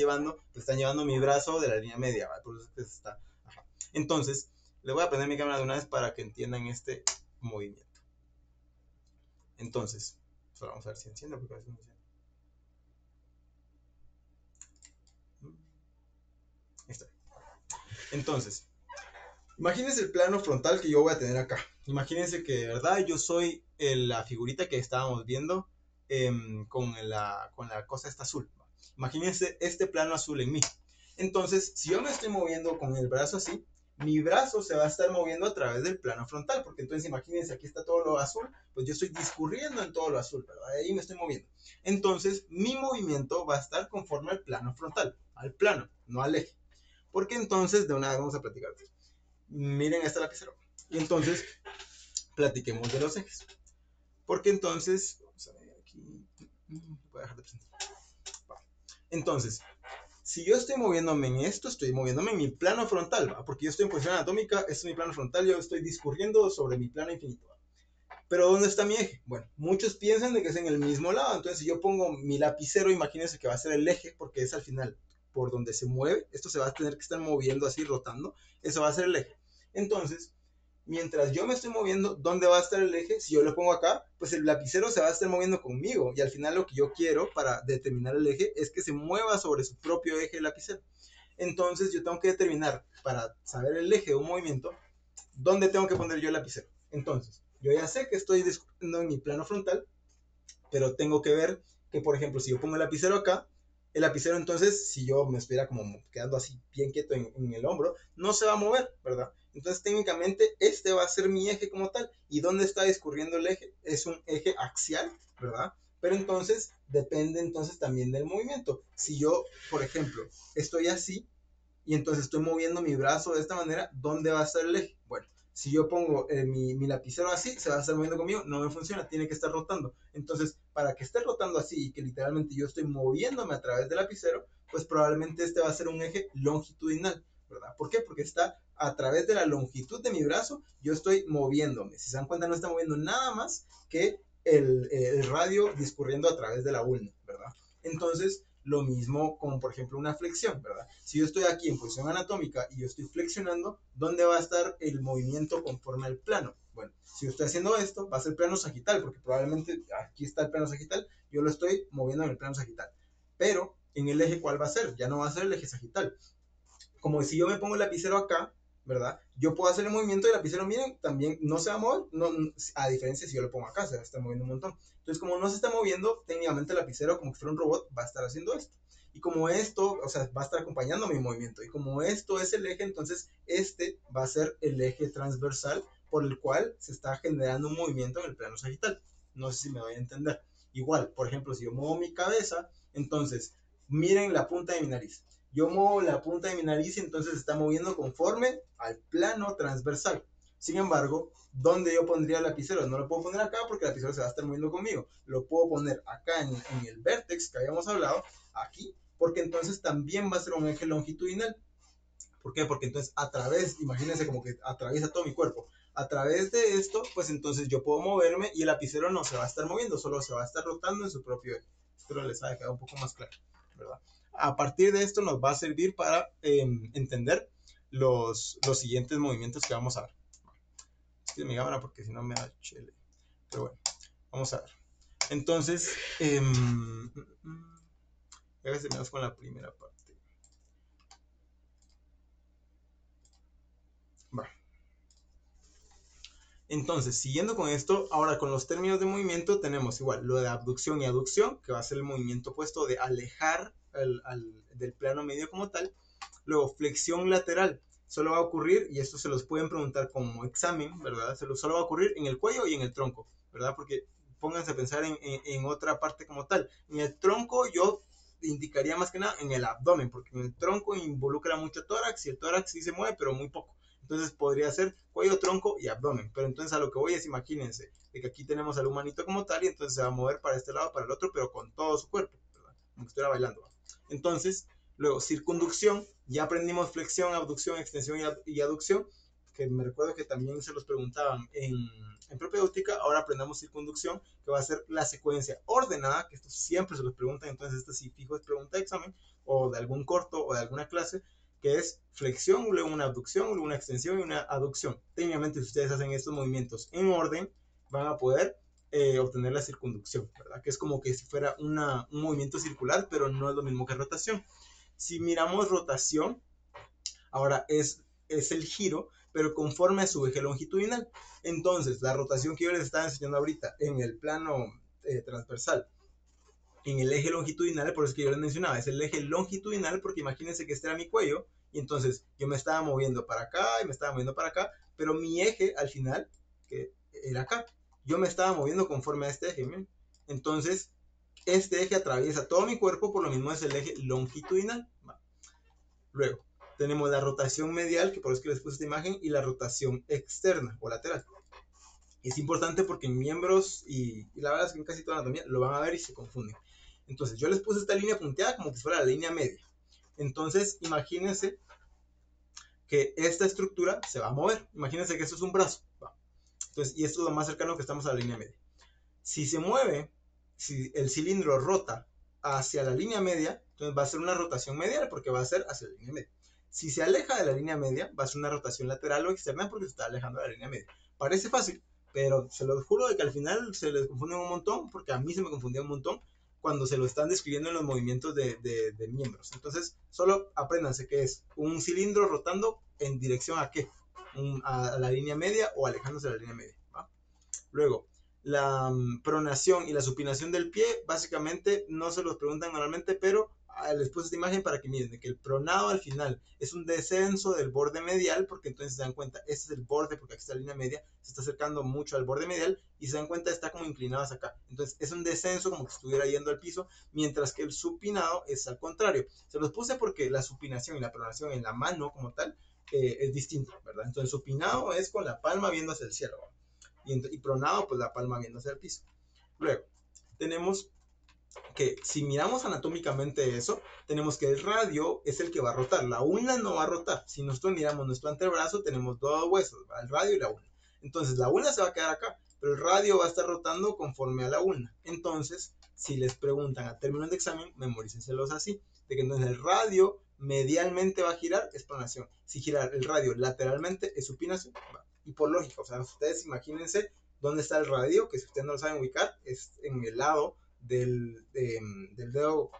llevando mi brazo de la línea media, ¿verdad? Por eso es que se está. Ajá. Entonces, le voy a prender mi cámara de una vez para que entiendan este movimiento. Entonces, solo vamos a ver si enciende, porque a veces no enciende. Está. Entonces, imagínense el plano frontal que yo voy a tener acá. Imagínense que de verdad yo soy la figurita que estábamos viendo con la cosa esta azul. Imagínense este plano azul en mí. Entonces, si yo me estoy moviendo con el brazo así, mi brazo se va a estar moviendo a través del plano frontal, porque entonces imagínense, aquí está todo lo azul, pues yo estoy discurriendo en todo lo azul, ¿verdad? Ahí me estoy moviendo. Entonces, mi movimiento va a estar conforme al plano frontal, al plano, no al eje. Porque entonces, de una vez vamos a platicar. Miren esta lapicero. Y entonces, platiquemos de los ejes. Porque entonces, vamos a ver aquí, voy a dejar de presentar. Entonces, si yo estoy moviéndome en esto, estoy moviéndome en mi plano frontal, ¿va? Porque yo estoy en posición anatómica, este es mi plano frontal, yo estoy discurriendo sobre mi plano infinito, ¿va? Pero ¿dónde está mi eje? Bueno, muchos piensan de que es en el mismo lado, entonces si yo pongo mi lapicero, imagínense que va a ser el eje, porque es al final por donde se mueve, esto se va a tener que estar moviendo así, rotando, eso va a ser el eje. Entonces, mientras yo me estoy moviendo, ¿dónde va a estar el eje? Si yo lo pongo acá, pues el lapicero se va a estar moviendo conmigo. Y al final lo que yo quiero para determinar el eje es que se mueva sobre su propio eje el lapicero. Entonces yo tengo que determinar, para saber el eje de un movimiento, ¿dónde tengo que poner yo el lapicero? Entonces, yo ya sé que estoy discutiendo en mi plano frontal, pero tengo que ver que, por ejemplo, si yo pongo el lapicero acá, el lapicero entonces, si yo me estuviera como quedando así bien quieto en el hombro, no se va a mover, ¿verdad? Entonces técnicamente este va a ser mi eje como tal. ¿Y dónde está discurriendo el eje? Es un eje axial, ¿verdad? Pero entonces depende entonces también del movimiento. Si yo, por ejemplo, estoy así, y entonces estoy moviendo mi brazo de esta manera, ¿dónde va a estar el eje? Bueno, si yo pongo mi lapicero así, se va a estar moviendo conmigo, no me funciona, tiene que estar rotando. Entonces, para que esté rotando así y que literalmente yo estoy moviéndome a través del lapicero, pues probablemente este va a ser un eje longitudinal, ¿verdad? ¿Por qué? Porque está a través de la longitud de mi brazo, yo estoy moviéndome. Si se dan cuenta, no está moviendo nada más que el radio discurriendo a través de la ulna, ¿verdad? Entonces, lo mismo como por ejemplo una flexión, ¿verdad? Si yo estoy aquí en posición anatómica y yo estoy flexionando, ¿dónde va a estar el movimiento conforme al plano? Bueno, si yo estoy haciendo esto, va a ser plano sagital, porque probablemente aquí está el plano sagital, yo lo estoy moviendo en el plano sagital. Pero en el eje, ¿cuál va a ser? Ya no va a ser el eje sagital. Como si yo me pongo el lapicero acá, ¿verdad? Yo puedo hacer el movimiento del lapicero, miren, también no se va a mover, no, a diferencia si yo lo pongo acá, se va a estar moviendo un montón. Entonces, como no se está moviendo, técnicamente el lapicero, como que fuera un robot, va a estar haciendo esto. Y como esto, o sea, va a estar acompañando mi movimiento. Y como esto es el eje, entonces este va a ser el eje transversal por el cual se está generando un movimiento en el plano sagital. No sé si me voy a entender. Igual, por ejemplo, si yo muevo mi cabeza, entonces miren la punta de mi nariz. Yo muevo la punta de mi nariz y entonces se está moviendo conforme al plano transversal. Sin embargo, ¿dónde yo pondría el lapicero? No lo puedo poner acá porque el lapicero se va a estar moviendo conmigo. Lo puedo poner acá en el vértex que habíamos hablado, aquí, porque entonces también va a ser un eje longitudinal. ¿Por qué? Porque entonces a través, imagínense como que atraviesa todo mi cuerpo. A través de esto, pues entonces yo puedo moverme y el lapicero no se va a estar moviendo, solo se va a estar rotando en su propio eje. Espero les haya quedado un poco más claro, ¿verdad? A partir de esto nos va a servir para entender los siguientes movimientos que vamos a ver. Es que mi cámara porque si no me da chile. Pero bueno, vamos a ver. Entonces, a ver si me das con la primera parte. Va. Entonces, siguiendo con esto, ahora con los términos de movimiento tenemos igual lo de abducción y aducción, que va a ser el movimiento opuesto de alejar del plano medio como tal. Luego, flexión lateral, solo va a ocurrir, y esto se los pueden preguntar como examen, ¿verdad? Solo va a ocurrir en el cuello y en el tronco, ¿verdad? Porque pónganse a pensar en otra parte como tal. En el tronco yo indicaría más que nada en el abdomen, porque en el tronco involucra mucho tórax y el tórax sí se mueve, pero muy poco. Entonces podría ser cuello, tronco y abdomen. Pero entonces a lo que voy es, imagínense, de que aquí tenemos al humanito como tal y entonces se va a mover para este lado, para el otro, pero con todo su cuerpo, ¿verdad? Como que estuviera bailando. Entonces, luego, circunducción, ya aprendimos flexión, abducción, extensión y aducción, que me recuerdo que también se los preguntaban en propedéutica. Ahora aprendamos circunducción, que va a ser la secuencia ordenada, que esto siempre se los preguntan, entonces esta sí fijo es pregunta de examen, o de algún corto, o de alguna clase, que es flexión, luego una abducción, luego una extensión y una aducción. Técnicamente, si ustedes hacen estos movimientos en orden, van a poder obtener la circunducción, ¿verdad? Que es como que si fuera un movimiento circular, pero no es lo mismo que rotación. Si miramos rotación, ahora es el giro, pero conforme a su eje longitudinal. Entonces, la rotación que yo les estaba enseñando ahorita en el plano transversal, en el eje longitudinal, por eso es que yo les mencionaba, es el eje longitudinal porque imagínense que este era mi cuello Y entonces yo me estaba moviendo para acá y me estaba moviendo para acá, pero mi eje al final, que era acá, yo me estaba moviendo conforme a este eje, ¿bien? Entonces este eje atraviesa todo mi cuerpo, por lo mismo es el eje longitudinal. ¿Va? Luego tenemos la rotación medial, que por eso que les puse esta imagen, y la rotación externa o lateral. Es importante porque en miembros y la verdad es que en casi toda la anatomía lo van a ver y se confunden. Entonces yo les puse esta línea punteada como que fuera la línea media. Entonces imagínense que esta estructura se va a mover. Imagínense que esto es un brazo. ¿Va? Entonces, y esto es lo más cercano que estamos a la línea media. Si se mueve, si el cilindro rota hacia la línea media, entonces va a ser una rotación medial porque va a ser hacia la línea media. Si se aleja de la línea media, va a ser una rotación lateral o externa porque se está alejando de la línea media. Parece fácil, pero se los juro de que al final se les confunde un montón, porque a mí se me confundía un montón cuando se lo están describiendo en los movimientos de miembros. Entonces, solo apréndanse que es un cilindro rotando en dirección a qué, a la línea media o alejándose de la línea media. ¿Va? Luego, la pronación y la supinación del pie, básicamente no se los preguntan normalmente, pero les puse esta imagen para que miren que el pronado al final es un descenso del borde medial, porque entonces se dan cuenta, este es el borde, porque aquí está la línea media, se está acercando mucho al borde medial, y se dan cuenta, está como inclinado hacia acá. Entonces es un descenso como que estuviera yendo al piso, mientras que el supinado es al contrario. Se los puse porque la supinación y la pronación en la mano como tal es distinto, ¿verdad? Entonces el supinado es con la palma viendo hacia el cielo, ¿verdad? Y pronado, pues la palma viendo hacia el piso. Luego, tenemos que si miramos anatómicamente eso, tenemos que el radio es el que va a rotar, la ulna no va a rotar. Si nosotros miramos nuestro antebrazo, tenemos dos huesos, ¿va? El radio y la ulna. Entonces la ulna se va a quedar acá, pero el radio va a estar rotando conforme a la ulna. Entonces, si les preguntan a términos de examen, memorícenselos así, de que entonces el radio medialmente va a girar, es pronación. Si girar el radio lateralmente, es supinación. ¿Va? Y por lógica, o sea, ustedes imagínense dónde está el radio, que si ustedes no lo saben ubicar, es en el lado del dedo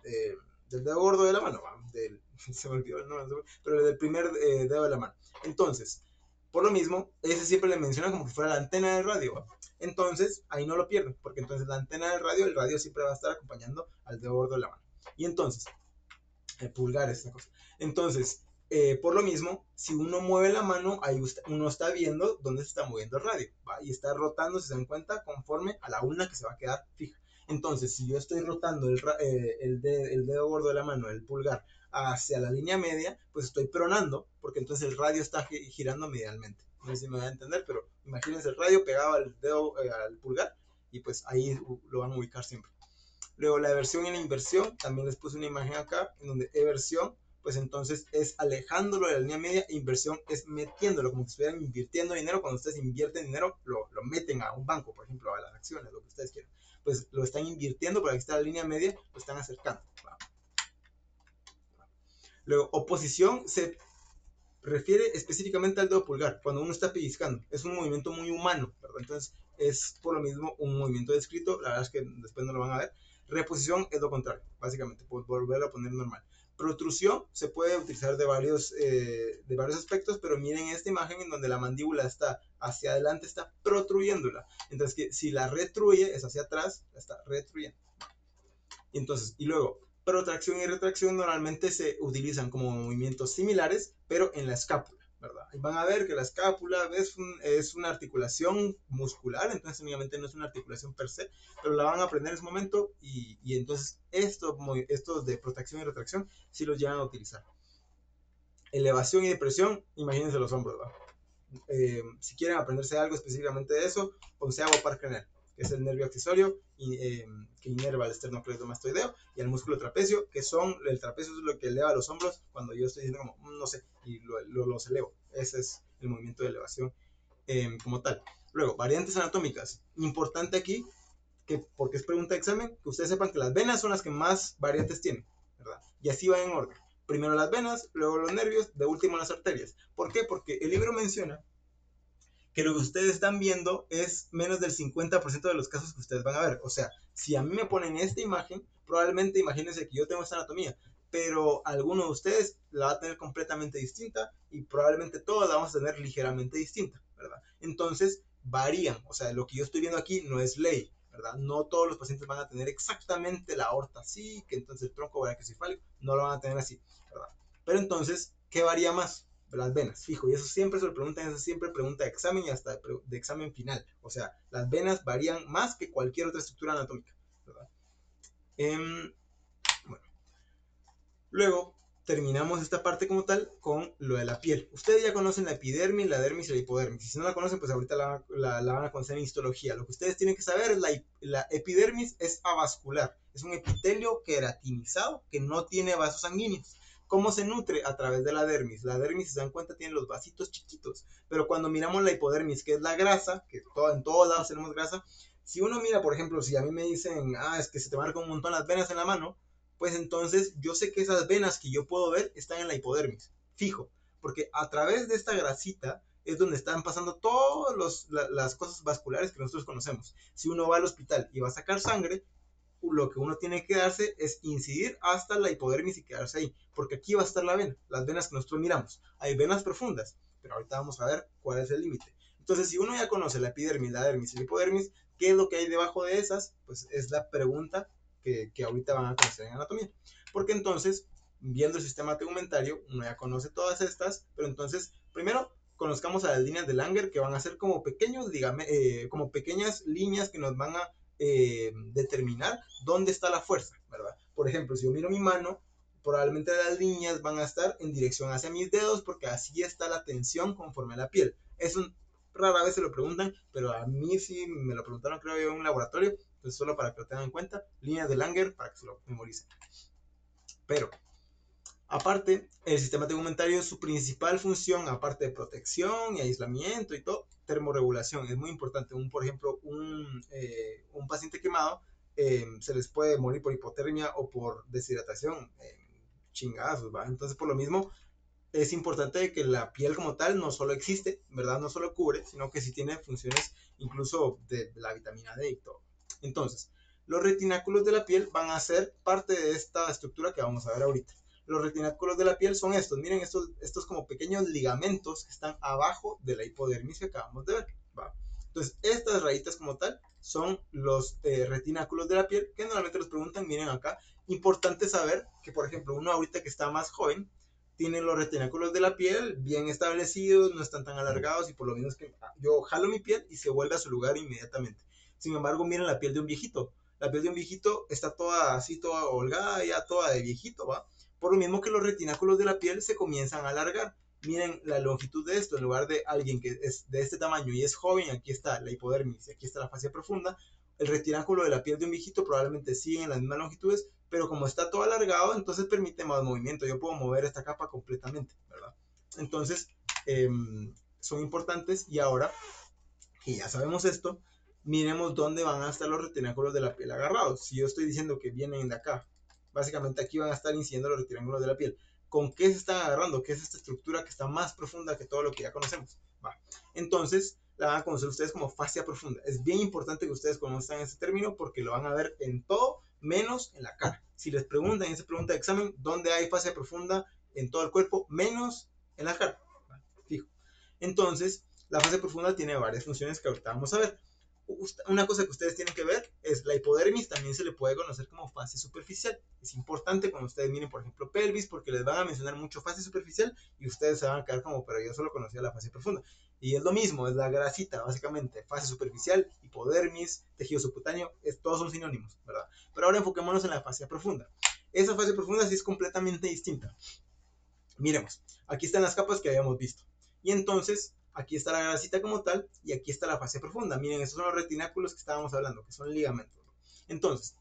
gordo de la mano, se me olvidó el nombre, pero del primer dedo de la mano. Entonces, por lo mismo, ese siempre le menciona como que fuera la antena del radio. ¿Va? Entonces, ahí no lo pierden, porque entonces la antena del radio, el radio siempre va a estar acompañando al dedo gordo de la mano. Y entonces, el pulgar es esta cosa. Entonces, por lo mismo, si uno mueve la mano, ahí uno está viendo dónde se está moviendo el radio, ¿va? Y está rotando, si se dan cuenta, conforme a la ulna que se va a quedar fija. Entonces, si yo estoy rotando el dedo gordo de la mano, el pulgar, hacia la línea media, pues estoy pronando, porque entonces el radio está girando medialmente. No sé si me voy a entender, pero imagínense el radio pegado al dedo, al pulgar, y pues ahí lo van a ubicar siempre. Luego la eversión y la inversión, también les puse una imagen acá, en donde eversión, pues entonces es alejándolo de la línea media, e inversión es metiéndolo, como si estuvieran invirtiendo dinero. Cuando ustedes invierten dinero, lo meten a un banco, por ejemplo, a las acciones, lo que ustedes quieran. Pues lo están invirtiendo, pero aquí está la línea media, lo están acercando. Luego, oposición se refiere específicamente al dedo pulgar, cuando uno está pellizcando. Es un movimiento muy humano, ¿verdad? Entonces es por lo mismo un movimiento descrito, la verdad es que después no lo van a ver. Reposición es lo contrario, básicamente, por volverlo a poner normal. Protrusión se puede utilizar de varios aspectos, pero miren esta imagen en donde la mandíbula está hacia adelante, está protruyéndola. Entonces, que si la retruye, es hacia atrás, la está retruyendo. Y luego, protracción y retracción normalmente se utilizan como movimientos similares, pero en la escápula, ¿verdad? Y van a ver que la escápula es una articulación muscular, entonces obviamente no es una articulación per se, pero la van a aprender en ese momento y entonces estos de protracción y retracción sí los llevan a utilizar. Elevación y depresión, imagínense los hombros, ¿verdad? Si quieren aprenderse algo específicamente de eso, onceavo par craneal, que es el nervio accesorio que inerva el esternocleidomastoideo y el músculo trapecio, que son, el trapecio es lo que eleva los hombros cuando yo estoy diciendo como, no sé, y los elevo. Ese es el movimiento de elevación como tal. Luego, variantes anatómicas. Importante aquí, porque es pregunta de examen, que ustedes sepan que las venas son las que más variantes tienen, ¿verdad? Y así va en orden. Primero las venas, luego los nervios, de último las arterias. ¿Por qué? Porque el libro menciona que lo que ustedes están viendo es menos del 50% de los casos que ustedes van a ver. O sea, si a mí me ponen esta imagen, probablemente imagínense que yo tengo esta anatomía, pero alguno de ustedes la va a tener completamente distinta y probablemente todos la vamos a tener ligeramente distinta, ¿verdad? Entonces, varían. O sea, lo que yo estoy viendo aquí no es ley, ¿verdad? No todos los pacientes van a tener exactamente la aorta así, que entonces el tronco brachiocefálico no lo van a tener así, ¿verdad? Pero entonces, ¿Qué varía más? Las venas, fijo, y eso siempre se lo preguntan, eso siempre pregunta de examen y hasta de examen final. O sea, las venas varían más que cualquier otra estructura anatómica, ¿verdad? Bueno, luego terminamos esta parte como tal con lo de la piel. Ustedes ya conocen la epidermis, la dermis y la hipodermis. Si no la conocen, pues ahorita la van a conocer en histología. Lo que ustedes tienen que saber es la epidermis es avascular. Es un epitelio queratinizado que no tiene vasos sanguíneos. ¿Cómo se nutre? A través de la dermis. La dermis, si se dan cuenta, tiene los vasitos chiquitos. Pero cuando miramos la hipodermis, que es la grasa, que en todos lados tenemos grasa, si uno mira, por ejemplo, si a mí me dicen, es que se te marcan un montón las venas en la mano, pues entonces yo sé que esas venas que yo puedo ver están en la hipodermis, fijo, porque a través de esta grasita es donde están pasando todas las cosas vasculares que nosotros conocemos. Si uno va al hospital y va a sacar sangre, lo que uno tiene que darse es incidir hasta la hipodermis y quedarse ahí, porque aquí va a estar la vena, las venas que nosotros miramos. Hay venas profundas, pero ahorita vamos a ver cuál es el límite. Entonces, si uno ya conoce la epidermis, la dermis y la hipodermis, ¿qué es lo que hay debajo de esas? Pues es la pregunta que ahorita van a conocer en anatomía. Porque entonces, viendo el sistema tegumentario, uno ya conoce todas estas, pero entonces, primero, conozcamos a las líneas de Langer, que van a ser como como pequeñas líneas que nos van a determinar dónde está la fuerza, ¿verdad? Por ejemplo, si yo miro mi mano, probablemente las líneas van a estar en dirección hacia mis dedos porque así está la tensión conforme a la piel. Eso rara vez se lo preguntan, pero a mí sí me lo preguntaron, creo yo, en un laboratorio, entonces solo para que lo tengan en cuenta, líneas de Langer para que se lo memoricen. Pero aparte, el sistema tegumentario, su principal función, aparte de protección y aislamiento y todo, termorregulación. Es muy importante. Por ejemplo, un paciente quemado se les puede morir por hipotermia o por deshidratación. Chingazos, ¿va? Entonces, por lo mismo, es importante que la piel como tal no solo existe, ¿verdad? No solo cubre, sino que sí tiene funciones incluso de la vitamina D y todo. Entonces, los retináculos de la piel van a ser parte de esta estructura que vamos a ver ahorita. Los retináculos de la piel son estos, miren, estos como pequeños ligamentos que están abajo de la hipodermis que acabamos de ver, ¿va? Entonces, estas rayitas como tal son los retináculos de la piel, que normalmente los preguntan, miren acá. Importante saber que, por ejemplo, uno ahorita que está más joven, tienen los retináculos de la piel bien establecidos, no están tan alargados y por lo menos que yo jalo mi piel y se vuelve a su lugar inmediatamente. Sin embargo, miren la piel de un viejito. La piel de un viejito está toda así, toda holgada, ya toda de viejito, ¿va? Por lo mismo que los retináculos de la piel se comienzan a alargar. Miren la longitud de esto, en lugar de alguien que es de este tamaño y es joven, aquí está la hipodermis y aquí está la fascia profunda, el retináculo de la piel de un viejito probablemente sigue en las mismas longitudes, pero como está todo alargado, entonces permite más movimiento. Yo puedo mover esta capa completamente, ¿verdad? Entonces, son importantes y ahora que ya sabemos esto, miremos dónde van a estar los retináculos de la piel agarrados. Si yo estoy diciendo que vienen de acá, básicamente aquí van a estar incidiendo los retináculos de la piel. ¿Con qué se están agarrando? ¿Qué es esta estructura que está más profunda que todo lo que ya conocemos? Va. Entonces, la van a conocer ustedes como fascia profunda. Es bien importante que ustedes conozcan ese término porque lo van a ver en todo, menos en la cara. Si les preguntan en esa pregunta de examen, ¿dónde hay fascia profunda en todo el cuerpo? Menos en la cara. ¿Va? Fijo. Entonces, la fascia profunda tiene varias funciones que ahorita vamos a ver. Una cosa que ustedes tienen que ver es la hipodermis, también se le puede conocer como fascia superficial. Es importante cuando ustedes miren, por ejemplo, pelvis, porque les van a mencionar mucho fascia superficial y ustedes se van a quedar como, pero yo solo conocía la fascia profunda. Y es lo mismo, es la grasita, básicamente, fascia superficial, hipodermis, tejido subcutáneo, todos son sinónimos, ¿verdad? Pero ahora enfoquémonos en la fascia profunda. Esa fascia profunda sí es completamente distinta. Miremos, aquí están las capas que habíamos visto. Y entonces, aquí está la grasita como tal y aquí está la fascia profunda. Miren, estos son los retináculos que estábamos hablando, que son ligamentos. Entonces,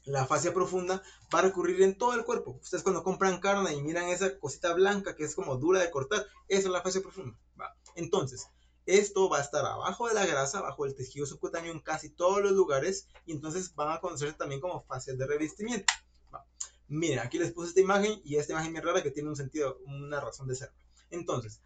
la fascia profunda va a recurrir en todo el cuerpo. Ustedes cuando compran carne y miran esa cosita blanca que es como dura de cortar, esa es la fascia profunda. ¿Va? Entonces, esto va a estar abajo de la grasa, abajo del tejido subcutáneo en casi todos los lugares y entonces van a conocerse también como fascias de revestimiento. ¿Va? Miren, aquí les puse esta imagen y esta imagen es rara que tiene un sentido, una razón de ser. Entonces,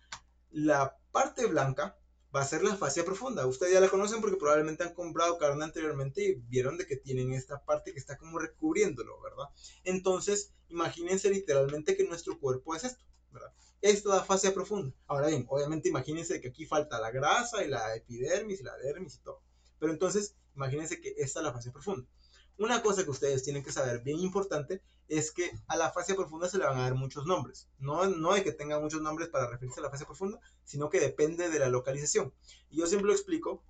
la parte blanca va a ser la fascia profunda. Ustedes ya la conocen porque probablemente han comprado carne anteriormente y vieron de que tienen esta parte que está como recubriéndolo, ¿verdad? Entonces, imagínense literalmente que nuestro cuerpo es esto, ¿verdad? Esto da fascia profunda. Ahora bien, obviamente imagínense que aquí falta la grasa y la epidermis y la dermis y todo. Pero entonces, imagínense que esta es la fascia profunda. Una cosa que ustedes tienen que saber, bien importante, es que a la fascia profunda se le van a dar muchos nombres. No de que tenga muchos nombres para referirse a la fascia profunda, sino que depende de la localización. Y yo siempre lo explico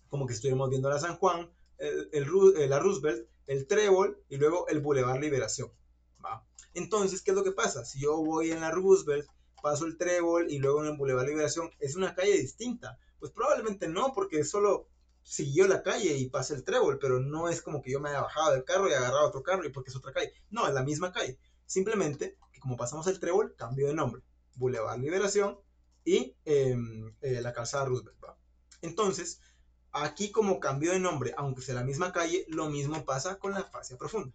como que estuviéramos viendo la San Juan, la Roosevelt, el Trébol y luego el Boulevard Liberación. ¿Va? Entonces, ¿qué es lo que pasa? Si yo voy en la Roosevelt, paso el Trébol y luego en el Boulevard Liberación, ¿es una calle distinta? Pues probablemente no, porque solo siguió la calle y pasé el Trébol, pero no es como que yo me haya bajado del carro y agarrado otro carro y porque es otra calle. No, es la misma calle. Simplemente que como pasamos el Trébol, cambio de nombre. Boulevard Liberación y la calzada Roosevelt. ¿Va? Entonces, aquí como cambio de nombre, aunque sea la misma calle, lo mismo pasa con la fascia profunda.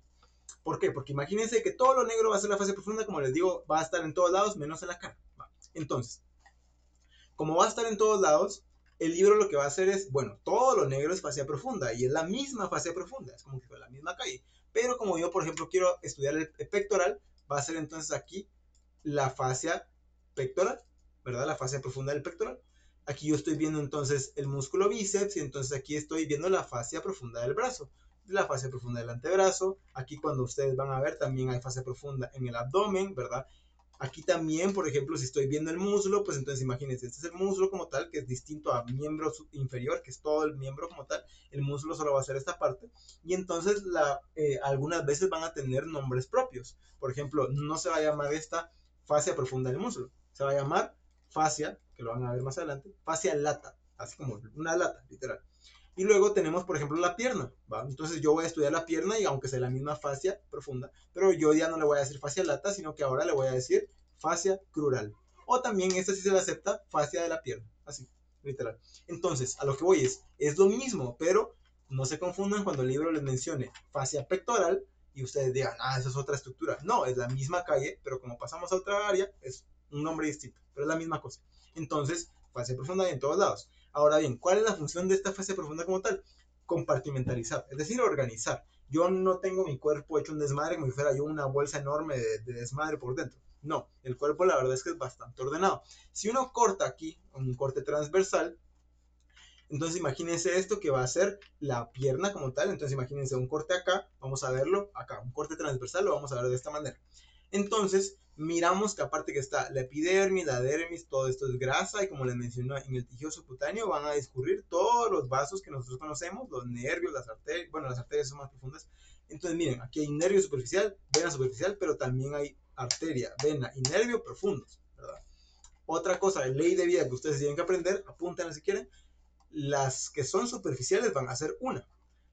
¿Por qué? Porque imagínense que todo lo negro va a ser la fascia profunda, como les digo, va a estar en todos lados, menos en la cara. Entonces, como va a estar en todos lados, el libro lo que va a hacer es, bueno, todo lo negro es fascia profunda y es la misma fascia profunda, es como que fue la misma calle. Pero como yo, por ejemplo, quiero estudiar el pectoral, va a ser entonces aquí la fascia pectoral, ¿verdad? La fascia profunda del pectoral. Aquí yo estoy viendo entonces el músculo bíceps y entonces aquí estoy viendo la fascia profunda del brazo, la fascia profunda del antebrazo. Aquí cuando ustedes van a ver también hay fascia profunda en el abdomen, ¿verdad? Aquí también, por ejemplo, si estoy viendo el muslo, pues entonces imagínense, este es el muslo como tal, que es distinto a miembro inferior, que es todo el miembro como tal. El muslo solo va a ser esta parte. Y entonces algunas veces van a tener nombres propios. Por ejemplo, no se va a llamar esta fascia profunda del muslo. Se va a llamar fascia, que lo van a ver más adelante, fascia lata, así como una lata, literal. Y luego tenemos, por ejemplo, la pierna, ¿va? Entonces yo voy a estudiar la pierna y aunque sea la misma fascia profunda, pero yo ya no le voy a decir fascia lata, sino que ahora le voy a decir fascia crural. O también esta sí se le acepta fascia de la pierna, así, literal. Entonces, a lo que voy es lo mismo, pero no se confundan cuando el libro les mencione fascia pectoral y ustedes digan, ah, esa es otra estructura. No, es la misma calle, pero como pasamos a otra área, es un nombre distinto, pero es la misma cosa. Entonces, fascia profunda en todos lados. Ahora bien, ¿cuál es la función de esta fascia profunda como tal? Compartimentalizar, es decir, organizar. Yo no tengo mi cuerpo hecho un desmadre como si fuera yo una bolsa enorme de desmadre por dentro. No, el cuerpo la verdad es que es bastante ordenado. Si uno corta aquí, un corte transversal, entonces imagínense esto que va a ser la pierna como tal. Entonces imagínense un corte acá, vamos a verlo acá, un corte transversal lo vamos a ver de esta manera. Entonces miramos que aparte que está la epidermis, la dermis, todo esto es grasa y como les mencioné en el tejido subcutáneo van a discurrir todos los vasos que nosotros conocemos, los nervios, las arterias, bueno las arterias son más profundas. Entonces miren, aquí hay nervio superficial, vena superficial, pero también hay arteria, vena y nervio profundos, ¿verdad? Otra cosa, ley de vida que ustedes tienen que aprender, apúntenla si quieren, las que son superficiales van a ser una.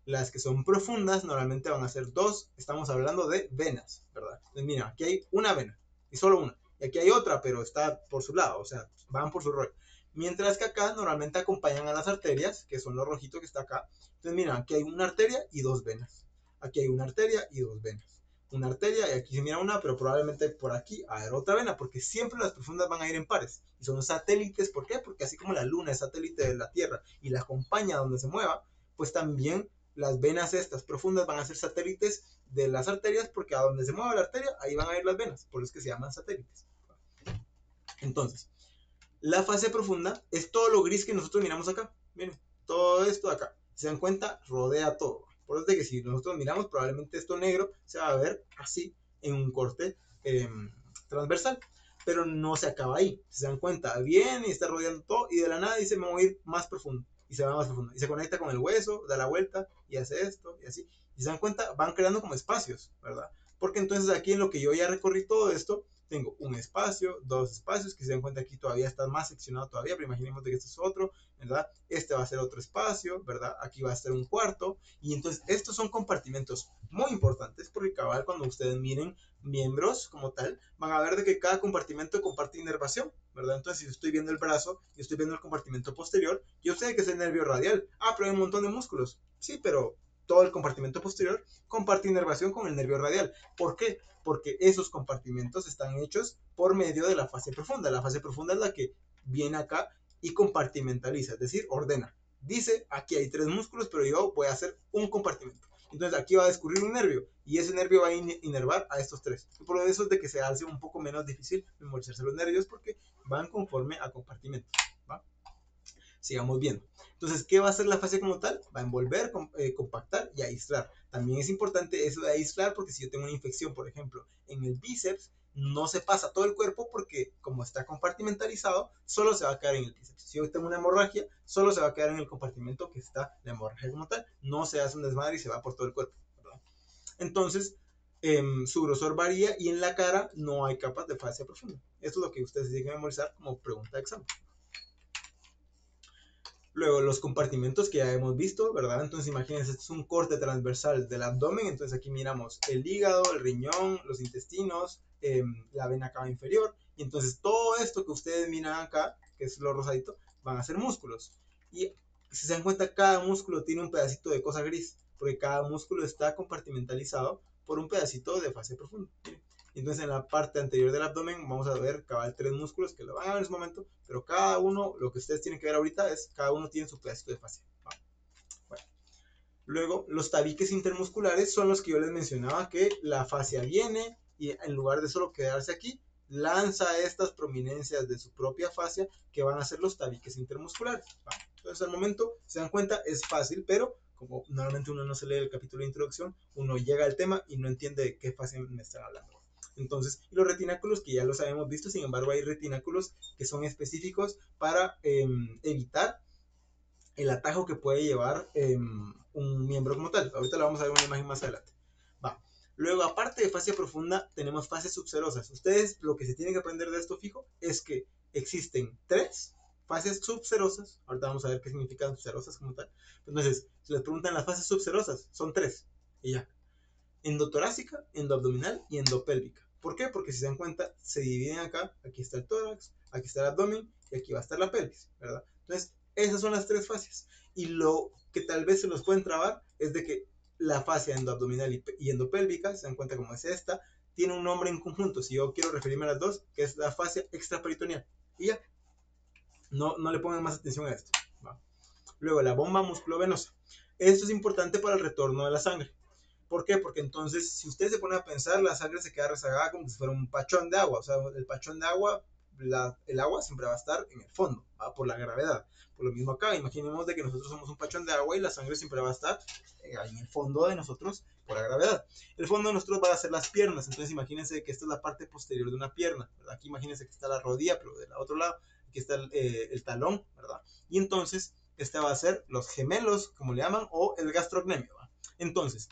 Las que son profundas normalmente van a ser dos. Estamos hablando de venas, ¿verdad? Entonces, mira, aquí hay una vena y solo una. Y aquí hay otra, pero está por su lado, o sea, van por su rollo. Mientras que acá normalmente acompañan a las arterias, que son lo rojito que está acá. Entonces, mira, aquí hay una arteria y dos venas. Aquí hay una arteria y dos venas. Una arteria y aquí se mira una, pero probablemente por aquí a ver otra vena, porque siempre las profundas van a ir en pares y son satélites. ¿Por qué? Porque así como la luna es satélite de la Tierra y la acompaña donde se mueva, pues también las venas estas profundas van a ser satélites de las arterias, porque a donde se mueva la arteria ahí van a ir las venas, por eso es que se llaman satélites. Entonces, la fase profunda es todo lo gris que nosotros miramos acá. Miren, todo esto de acá. Si se dan cuenta, rodea todo. Por eso es de que si nosotros miramos, probablemente esto negro se va a ver así en un corte transversal. Pero no se acaba ahí. Si se dan cuenta, viene y está rodeando todo y de la nada dice, me voy a ir más profundo. Y se va más profundo. Y se conecta con el hueso, da la vuelta y hace esto y así. Y se dan cuenta, van creando como espacios, ¿verdad? Porque entonces aquí en lo que yo ya recorrí todo esto, tengo un espacio, dos espacios, que se dan cuenta aquí todavía está más seccionado todavía, pero imaginemos que este es otro, ¿verdad? Este va a ser otro espacio, ¿verdad? Aquí va a ser un cuarto, y entonces estos son compartimentos muy importantes, porque cabal cuando ustedes miren miembros como tal, van a ver de que cada compartimento comparte inervación, ¿verdad? Entonces si yo estoy viendo el brazo y estoy viendo el compartimento posterior, yo sé que es el nervio radial, pero hay un montón de músculos, sí, pero todo el compartimento posterior comparte inervación con el nervio radial. ¿Por qué? Porque esos compartimentos están hechos por medio de la fase profunda. La fase profunda es la que viene acá y compartimentaliza, es decir, ordena. Dice, aquí hay tres músculos, pero yo voy a hacer un compartimento. Entonces aquí va a descubrir un nervio y ese nervio va a inervar a estos tres. Y por eso es de que se hace un poco menos difícil memorizarse los nervios porque van conforme a compartimentos, ¿va? Sigamos viendo. Entonces, ¿qué va a hacer la fascia como tal? Va a envolver, compactar y aislar. También es importante eso de aislar porque si yo tengo una infección, por ejemplo, en el bíceps, no se pasa todo el cuerpo porque como está compartimentalizado, solo se va a quedar en el bíceps. Si yo tengo una hemorragia, solo se va a quedar en el compartimento que está la hemorragia como tal. No se hace un desmadre y se va por todo el cuerpo, ¿verdad? Entonces, su grosor varía y en la cara no hay capas de fascia profunda. Esto es lo que ustedes tienen que memorizar como pregunta de examen. Luego, los compartimentos que ya hemos visto, ¿verdad? Entonces, imagínense, esto es un corte transversal del abdomen. Entonces, aquí miramos el hígado, el riñón, los intestinos, la vena cava inferior. Y entonces, todo esto que ustedes miran acá, que es lo rosadito, van a ser músculos. Y si se dan cuenta, cada músculo tiene un pedacito de cosa gris, porque cada músculo está compartimentalizado por un pedacito de fascia profunda. Miren. Entonces en la parte anterior del abdomen vamos a ver cabal 3 músculos que lo van a ver en ese momento, pero cada uno, lo que ustedes tienen que ver ahorita es, cada uno tiene su pedacito de fascia. Bueno. Luego, los tabiques intermusculares son los que yo les mencionaba, que la fascia viene y en lugar de solo quedarse aquí, lanza estas prominencias de su propia fascia que van a ser los tabiques intermusculares. ¿Va? Entonces al momento, se dan cuenta, es fácil, pero como normalmente uno no se lee el capítulo de introducción, uno llega al tema y no entiende de qué fascia me están hablando. Entonces, los retináculos que ya los habíamos visto, sin embargo, hay retináculos que son específicos para evitar el atajo que puede llevar un miembro como tal. Ahorita lo vamos a ver una imagen más adelante. Va. Luego, aparte de fascia profunda, tenemos fascias subserosas. Ustedes lo que se tienen que aprender de esto fijo es que existen 3 fascias subserosas. Ahorita vamos a ver qué significan subserosas como tal. Entonces, si les preguntan las fases subserosas, son 3. Y ya. Endotorácica, endoabdominal y endopélvica. ¿Por qué? Porque si se dan cuenta, se dividen acá. Aquí está el tórax, aquí está el abdomen y aquí va a estar la pelvis, ¿verdad? Entonces, esas son las 3 fascias. Y lo que tal vez se nos pueden trabar es de que la fascia endoabdominal y endopélvica, se dan cuenta como es esta, tiene un nombre en conjunto. Si yo quiero referirme a las dos, que es la fascia extraperitoneal. Y ya, no le pongan más atención a esto. ¿Va? Luego, la bomba musculovenosa. Esto es importante para el retorno de la sangre. ¿Por qué? Porque entonces, si ustedes se ponen a pensar, la sangre se queda rezagada como si fuera un pachón de agua. O sea, el pachón de agua, el agua siempre va a estar en el fondo, ¿va? Por la gravedad. Por lo mismo acá, imaginemos de que nosotros somos un pachón de agua y la sangre siempre va a estar en el fondo de nosotros por la gravedad. El fondo de nosotros va a ser las piernas. Entonces, imagínense que esta es la parte posterior de una pierna, ¿verdad? Aquí imagínense que está la rodilla, pero del otro lado, aquí está el talón, ¿verdad? Y entonces, este va a ser los gemelos, como le llaman, o el gastrocnemio, ¿va? Entonces,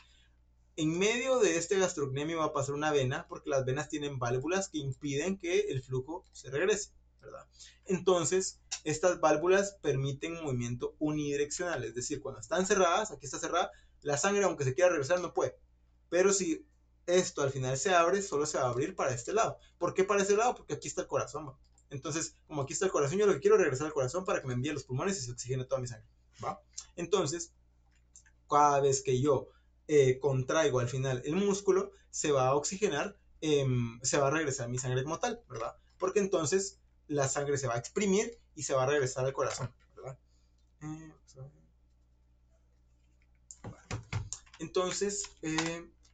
en medio de este gastrocnemio va a pasar una vena, porque las venas tienen válvulas que impiden que el flujo se regrese, ¿verdad? Entonces, estas válvulas permiten movimiento unidireccional, es decir, cuando están cerradas, aquí está cerrada, la sangre, aunque se quiera regresar, no puede. Pero si esto al final se abre, solo se va a abrir para este lado. ¿Por qué para este lado? Porque aquí está el corazón, ¿va? Entonces, como aquí está el corazón, yo lo que quiero es regresar al corazón para que me envíe los pulmones y se oxigene toda mi sangre, ¿va? Entonces, cada vez que yo contraigo al final el músculo, se va a oxigenar, se va a regresar mi sangre como tal, ¿verdad? Porque entonces la sangre se va a exprimir y se va a regresar al corazón, ¿verdad? Entonces,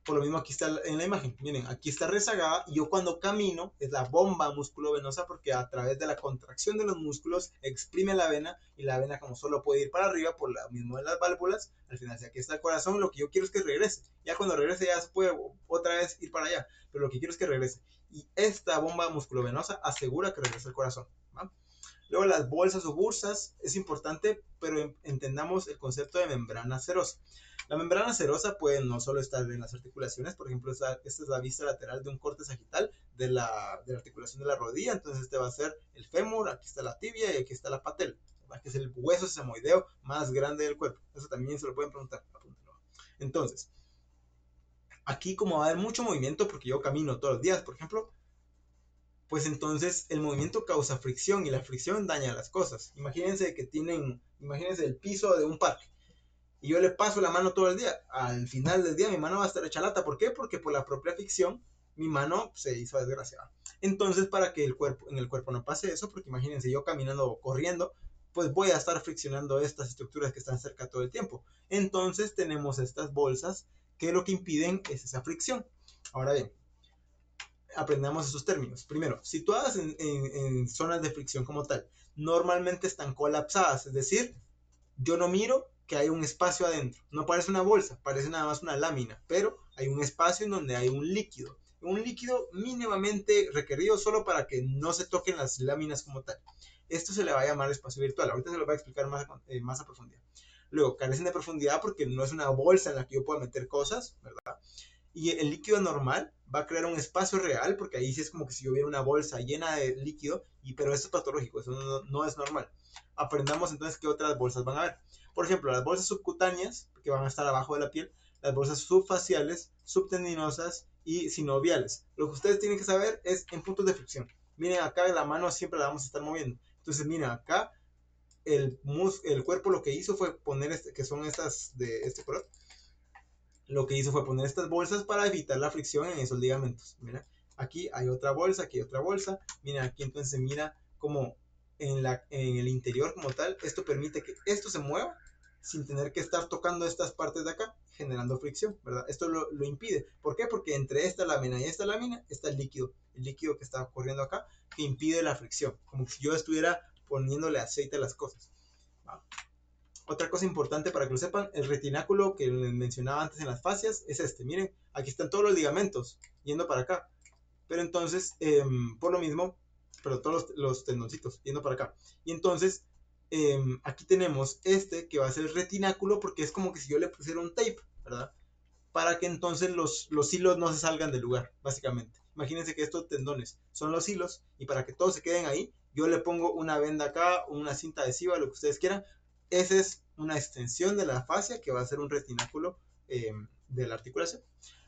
por lo mismo aquí está en la imagen, miren, aquí está rezagada y yo cuando camino es la bomba musculovenosa porque a través de la contracción de los músculos exprime la vena y la vena como solo puede ir para arriba por lo mismo de las válvulas, al final si aquí está el corazón, lo que yo quiero es que regrese, ya cuando regrese ya se puede otra vez ir para allá, pero lo que quiero es que regrese y esta bomba musculovenosa asegura que regrese el corazón, ¿va? Luego las bolsas o bursas es importante, pero entendamos el concepto de membrana serosa. La membrana serosa puede no solo estar en las articulaciones, por ejemplo, esta es la vista lateral de un corte sagital de la articulación de la rodilla, entonces este va a ser el fémur, aquí está la tibia y aquí está la patela, ¿verdad? Que es el hueso sesamoideo más grande del cuerpo. Eso también se lo pueden preguntar. Entonces, aquí como va a haber mucho movimiento, porque yo camino todos los días, por ejemplo, pues entonces el movimiento causa fricción y la fricción daña las cosas. Imagínense el piso de un parque y yo le paso la mano todo el día. Al final del día mi mano va a estar hecha lata. ¿Por qué? Porque por la propia fricción mi mano se hizo desgraciada. Entonces para que en el cuerpo no pase eso, porque imagínense yo caminando o corriendo, pues voy a estar friccionando estas estructuras que están cerca todo el tiempo. Entonces tenemos estas bolsas que lo que impiden es esa fricción. Ahora bien, aprendamos esos términos. Primero, situadas en zonas de fricción como tal, normalmente están colapsadas, es decir, yo no miro que hay un espacio adentro. No parece una bolsa, parece nada más una lámina, pero hay un espacio en donde hay un líquido. Un líquido mínimamente requerido solo para que no se toquen las láminas como tal. Esto se le va a llamar espacio virtual. Ahorita se lo voy a explicar más a profundidad. Luego, carecen de profundidad porque no es una bolsa en la que yo pueda meter cosas, ¿verdad? Y el líquido normal va a crear un espacio real, porque ahí sí es como que si yo viera una bolsa llena de líquido, pero esto es patológico, eso no es normal. Aprendamos entonces qué otras bolsas van a haber. Por ejemplo, las bolsas subcutáneas, que van a estar abajo de la piel, las bolsas subfaciales, subtendinosas y sinoviales. Lo que ustedes tienen que saber es en puntos de fricción. Miren acá, la mano siempre la vamos a estar moviendo. Entonces, miren acá, el cuerpo lo que hizo fue poner, que son estas de este color, lo que hizo fue poner estas bolsas para evitar la fricción en esos ligamentos. Mira, aquí hay otra bolsa, aquí hay otra bolsa. Mira, aquí entonces mira como en el interior como tal, esto permite que esto se mueva sin tener que estar tocando estas partes de acá, generando fricción, ¿verdad? Esto lo impide. ¿Por qué? Porque entre esta lámina y esta lámina está el líquido que está corriendo acá, que impide la fricción, como si yo estuviera poniéndole aceite a las cosas. ¿Va? Otra cosa importante para que lo sepan, el retináculo que les mencionaba antes en las fascias es este. Miren, aquí están todos los ligamentos yendo para acá. Pero entonces, por lo mismo, pero todos los tendoncitos yendo para acá. Y entonces, aquí tenemos este que va a ser el retináculo porque es como que si yo le pusiera un tape, ¿verdad? Para que entonces los hilos no se salgan del lugar, básicamente. Imagínense que estos tendones son los hilos y para que todos se queden ahí, yo le pongo una venda acá, una cinta adhesiva, lo que ustedes quieran. Esa es una extensión de la fascia que va a ser un retináculo de la articulación.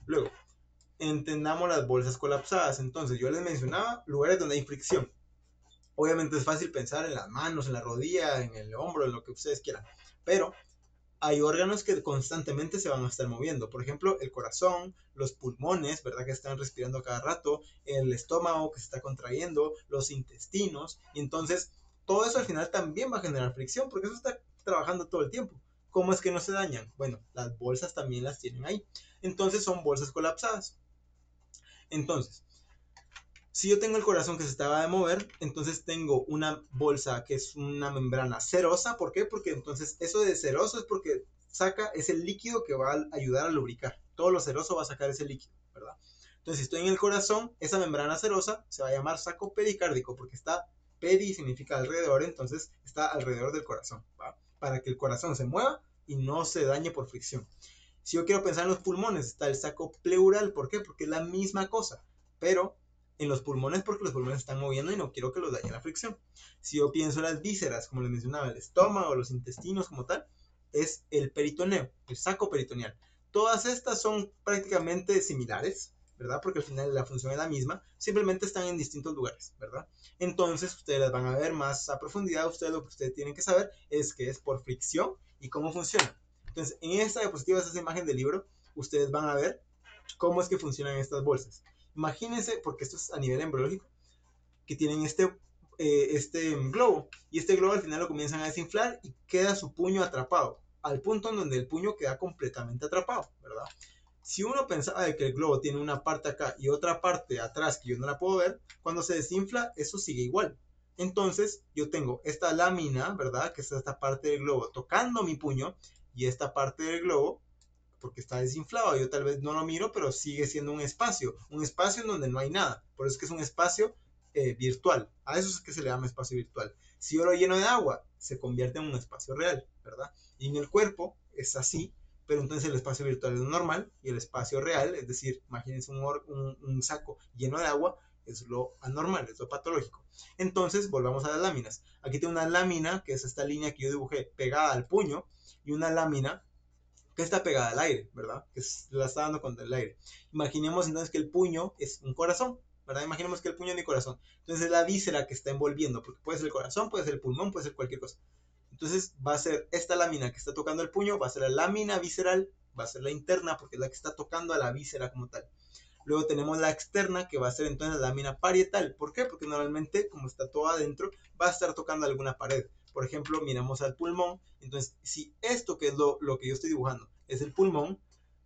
Luego, entendamos las bolsas colapsadas. Entonces, yo les mencionaba lugares donde hay fricción. Obviamente es fácil pensar en las manos, en la rodilla, en el hombro, en lo que ustedes quieran. Pero hay órganos que constantemente se van a estar moviendo. Por ejemplo, el corazón, los pulmones, ¿verdad? Que están respirando cada rato, el estómago que se está contrayendo, los intestinos. Y entonces, todo eso al final también va a generar fricción porque eso está trabajando todo el tiempo. ¿Cómo es que no se dañan? Bueno, las bolsas también las tienen ahí. Entonces son bolsas colapsadas. Entonces, si yo tengo el corazón que se estaba de mover, entonces tengo una bolsa que es una membrana cerosa. ¿Por qué? Porque entonces eso de ceroso es porque saca ese líquido que va a ayudar a lubricar. Todo lo ceroso va a sacar ese líquido, ¿verdad? Entonces, si estoy en el corazón, esa membrana cerosa se va a llamar saco pericárdico porque está peri significa alrededor, entonces está alrededor del corazón, ¿va? Para que el corazón se mueva y no se dañe por fricción. Si yo quiero pensar en los pulmones, está el saco pleural. ¿Por qué? Porque es la misma cosa, pero en los pulmones porque los pulmones están moviendo y no quiero que los dañe la fricción. Si yo pienso en las vísceras, como les mencionaba, el estómago, los intestinos como tal, es el peritoneo, el saco peritoneal. Todas estas son prácticamente similares, ¿verdad? Porque al final la función es la misma, simplemente están en distintos lugares, ¿verdad? Entonces ustedes las van a ver más a profundidad. Ustedes lo que ustedes tienen que saber es que es por fricción y cómo funciona. Entonces, en esta diapositiva, esta imagen del libro, ustedes van a ver cómo es que funcionan estas bolsas. Imagínense, porque esto es a nivel embriológico, que tienen este globo. Y este globo al final lo comienzan a desinflar y queda su puño atrapado, al punto en donde el puño queda completamente atrapado, ¿verdad? Si uno pensaba de que el globo tiene una parte acá y otra parte atrás que yo no la puedo ver, cuando se desinfla, eso sigue igual. Entonces, yo tengo esta lámina, ¿verdad? Que es esta parte del globo tocando mi puño y esta parte del globo porque está desinflado. Yo tal vez no lo miro, pero sigue siendo un espacio en donde no hay nada. Por eso es que es un espacio virtual. A eso es que se le llama espacio virtual. Si yo lo lleno de agua, se convierte en un espacio real, ¿verdad? Y en el cuerpo es así, pero entonces el espacio virtual es lo normal y el espacio real, es decir, imagínense un saco lleno de agua, es lo anormal, es lo patológico. Entonces, volvamos a las láminas. Aquí tengo una lámina, que es esta línea que yo dibujé pegada al puño, y una lámina que está pegada al aire, ¿verdad? Que la está dando contra el aire. Imaginemos entonces que el puño es un corazón, ¿verdad? Imaginemos que el puño es mi corazón. Entonces es la víscera que está envolviendo, porque puede ser el corazón, puede ser el pulmón, puede ser cualquier cosa. Entonces va a ser esta lámina que está tocando el puño, va a ser la lámina visceral, va a ser la interna, porque es la que está tocando a la víscera como tal. Luego tenemos la externa, que va a ser entonces la lámina parietal. ¿Por qué? Porque normalmente, como está todo adentro, va a estar tocando alguna pared. Por ejemplo, miramos al pulmón. Entonces, si esto que es lo que yo estoy dibujando es el pulmón,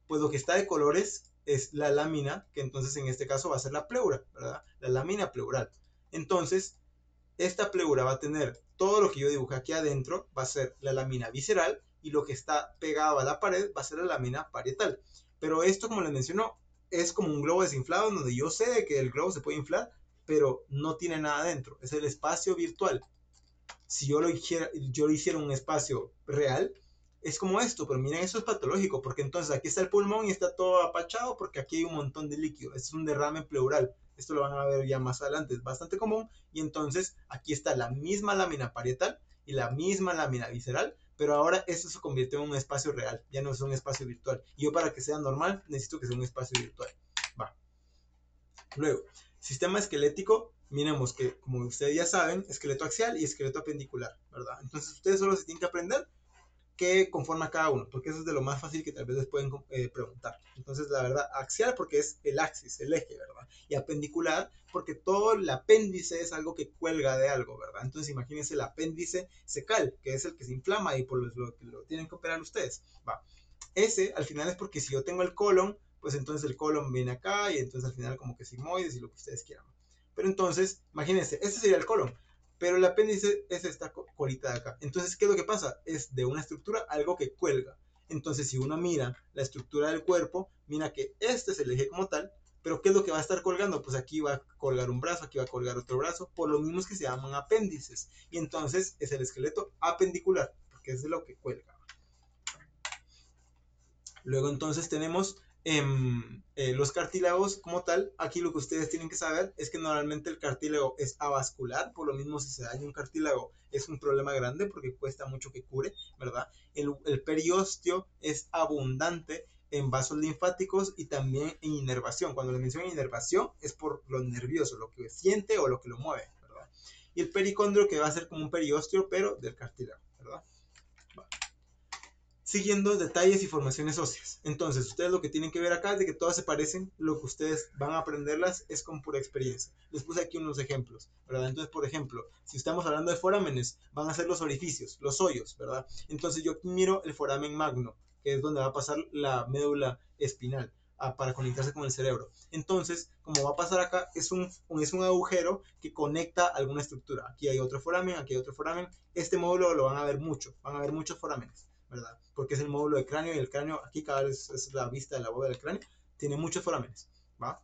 pues lo que está de colores es la lámina, que entonces en este caso va a ser la pleura, ¿verdad? La lámina pleural. Entonces, esta pleura va a tener todo lo que yo dibujé aquí adentro, va a ser la lámina visceral, y lo que está pegado a la pared va a ser la lámina parietal. Pero esto, como les menciono, es como un globo desinflado, donde yo sé que el globo se puede inflar, pero no tiene nada adentro. Es el espacio virtual. Si yo lo hiciera un espacio real, es como esto, pero miren, eso es patológico, porque entonces aquí está el pulmón y está todo apachado porque aquí hay un montón de líquido. Esto es un derrame pleural. Esto lo van a ver ya más adelante, es bastante común. Y entonces aquí está la misma lámina parietal y la misma lámina visceral, pero ahora esto se convirtió en un espacio real, ya no es un espacio virtual. Y yo, para que sea normal, necesito que sea un espacio virtual. Va. Luego, sistema esquelético, miremos que, como ustedes ya saben, esqueleto axial y esqueleto apendicular, ¿verdad? Entonces ustedes solo se tienen que aprender qué conforma cada uno, porque eso es de lo más fácil que tal vez les pueden preguntar. Entonces, la verdad, axial porque es el axis, el eje, ¿verdad? Y apendicular porque todo el apéndice es algo que cuelga de algo, ¿verdad? Entonces, imagínense el apéndice secal, que es el que se inflama y por lo que lo tienen que operar ustedes. Va. Ese al final es porque si yo tengo el colon, pues entonces el colon viene acá y entonces al final como que sigmoides y lo que ustedes quieran. Pero entonces, imagínense, ese sería el colon, pero el apéndice es esta colita de acá. Entonces, ¿qué es lo que pasa? Es de una estructura algo que cuelga. Entonces, si uno mira la estructura del cuerpo, mira que este es el eje como tal, pero ¿qué es lo que va a estar colgando? Pues aquí va a colgar un brazo, aquí va a colgar otro brazo, por lo mismo que se llaman apéndices. Y entonces es el esqueleto apendicular, porque es de lo que cuelga. Luego entonces tenemos los cartílagos como tal. Aquí lo que ustedes tienen que saber es que normalmente el cartílago es avascular, por lo mismo si se daña un cartílago es un problema grande porque cuesta mucho que cure, ¿verdad? El periósteo es abundante en vasos linfáticos y también en inervación. Cuando le menciono inervación es por lo nervioso, lo que siente o lo que lo mueve, ¿verdad? Y el pericondrio, que va a ser como un periósteo pero del cartílago, ¿verdad? Siguiendo detalles y formaciones óseas. Entonces, ustedes lo que tienen que ver acá es de que todas se parecen, lo que ustedes van a aprenderlas es con pura experiencia. Les puse aquí unos ejemplos, ¿verdad? Entonces, por ejemplo, si estamos hablando de forámenes, van a ser los orificios, los hoyos, ¿verdad? Entonces, yo miro el foramen magno, que es donde va a pasar la médula espinal para conectarse con el cerebro. Entonces, como va a pasar acá, es un agujero que conecta alguna estructura. Aquí hay otro foramen, aquí hay otro foramen. Este módulo lo van a ver mucho, van a ver muchos forámenes, ¿verdad? Porque es el módulo de cráneo y el cráneo, aquí cada vez es la vista de la bóveda del cráneo, tiene muchos forámenes, ¿va?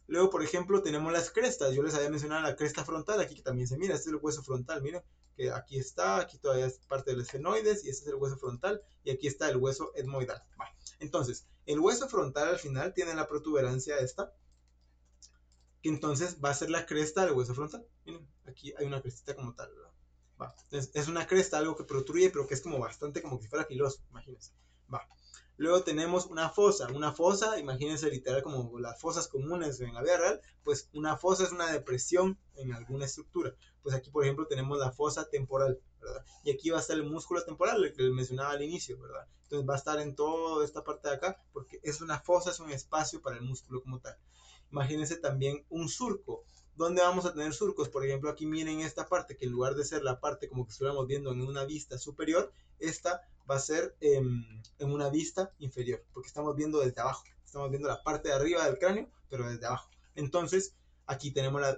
Luego, por ejemplo, tenemos las crestas. Yo les había mencionado la cresta frontal, aquí que también se mira, este es el hueso frontal, miren, que aquí está, aquí todavía es parte del esfenoides, y este es el hueso frontal, y aquí está el hueso etmoidal. Va. Entonces, el hueso frontal al final tiene la protuberancia esta, que entonces va a ser la cresta del hueso frontal. Miren, aquí hay una crestita como tal, ¿verdad? Va. Entonces, es una cresta, algo que protruye, pero que es como bastante como si fuera filoso, imagínense. Va. Luego tenemos una fosa, imagínense literal como las fosas comunes en la vida real, pues una fosa es una depresión en alguna estructura. Pues aquí, por ejemplo, tenemos la fosa temporal, ¿verdad? Y aquí va a estar el músculo temporal, el que les mencionaba al inicio, ¿verdad? Entonces va a estar en toda esta parte de acá, porque es una fosa, es un espacio para el músculo como tal. Imagínense también un surco. ¿Dónde vamos a tener surcos? Por ejemplo, aquí miren esta parte, que en lugar de ser la parte como que estuviéramos viendo en una vista superior, esta va a ser en una vista inferior, porque estamos viendo desde abajo, estamos viendo la parte de arriba del cráneo, pero desde abajo. Entonces, aquí tenemos las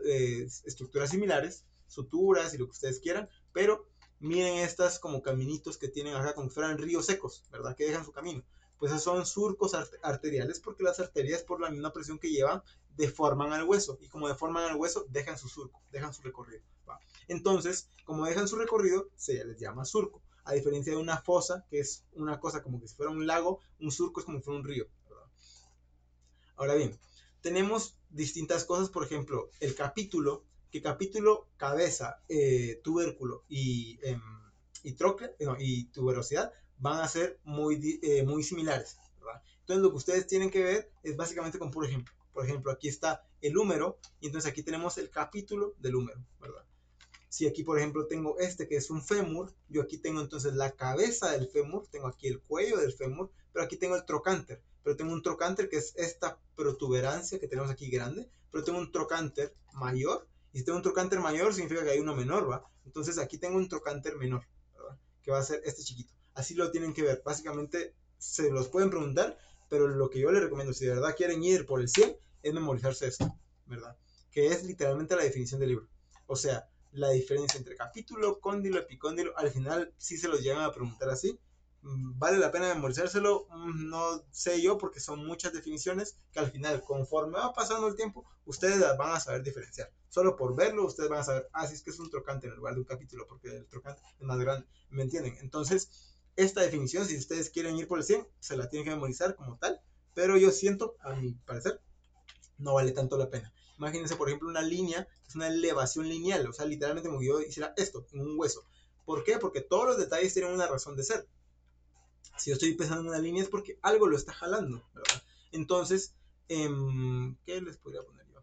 estructuras similares, suturas y lo que ustedes quieran, pero miren estas como caminitos que tienen acá, como si fueran ríos secos, ¿verdad? Que dejan su camino. Pues esos son surcos arteriales, porque las arterias, por la misma presión que llevan, deforman al hueso, y como deforman al hueso, dejan su surco, dejan su recorrido, ¿va? Entonces, como dejan su recorrido, se les llama surco. A diferencia de una fosa, que es una cosa como que si fuera un lago, un surco es como si fuera un río, ¿verdad? Ahora bien, tenemos distintas cosas, por ejemplo, el capítulo, que capítulo, cabeza, tubérculo y tróclea, no, y tuberosidad van a ser muy similares, ¿verdad? Entonces lo que ustedes tienen que ver es básicamente con puro ejemplo. Por ejemplo, aquí está el húmero, y entonces aquí tenemos el capítulo del húmero, ¿verdad? Si aquí, por ejemplo, tengo este que es un fémur, yo aquí tengo entonces la cabeza del fémur, tengo aquí el cuello del fémur, pero aquí tengo el trocánter. Pero tengo un trocánter que es esta protuberancia que tenemos aquí grande, pero tengo un trocánter mayor, y si tengo un trocánter mayor significa que hay uno menor, ¿va? Entonces aquí tengo un trocánter menor, ¿verdad? Que va a ser este chiquito. Así lo tienen que ver. Básicamente se los pueden preguntar, pero lo que yo les recomiendo, si de verdad quieren ir por el 100, es memorizarse esto, ¿verdad? Que es literalmente la definición del libro. O sea, la diferencia entre capítulo, cóndilo, epicóndilo, al final sí se los llegan a preguntar así. ¿Vale la pena memorizárselo? No sé yo, porque son muchas definiciones que al final, conforme va pasando el tiempo, ustedes las van a saber diferenciar. Solo por verlo, ustedes van a saber, si es que es un trocante en lugar de un capítulo, porque el trocante es más grande, ¿me entienden? Entonces, esta definición, si ustedes quieren ir por el 100, se la tienen que memorizar como tal, pero yo siento, a mi parecer, no vale tanto la pena. Imagínense, por ejemplo, una línea, que es una elevación lineal, o sea, literalmente como yo hiciera esto, en un hueso. ¿Por qué? Porque todos los detalles tienen una razón de ser. Si yo estoy pensando en una línea es porque algo lo está jalando, ¿verdad? Entonces, ¿qué les podría poner yo?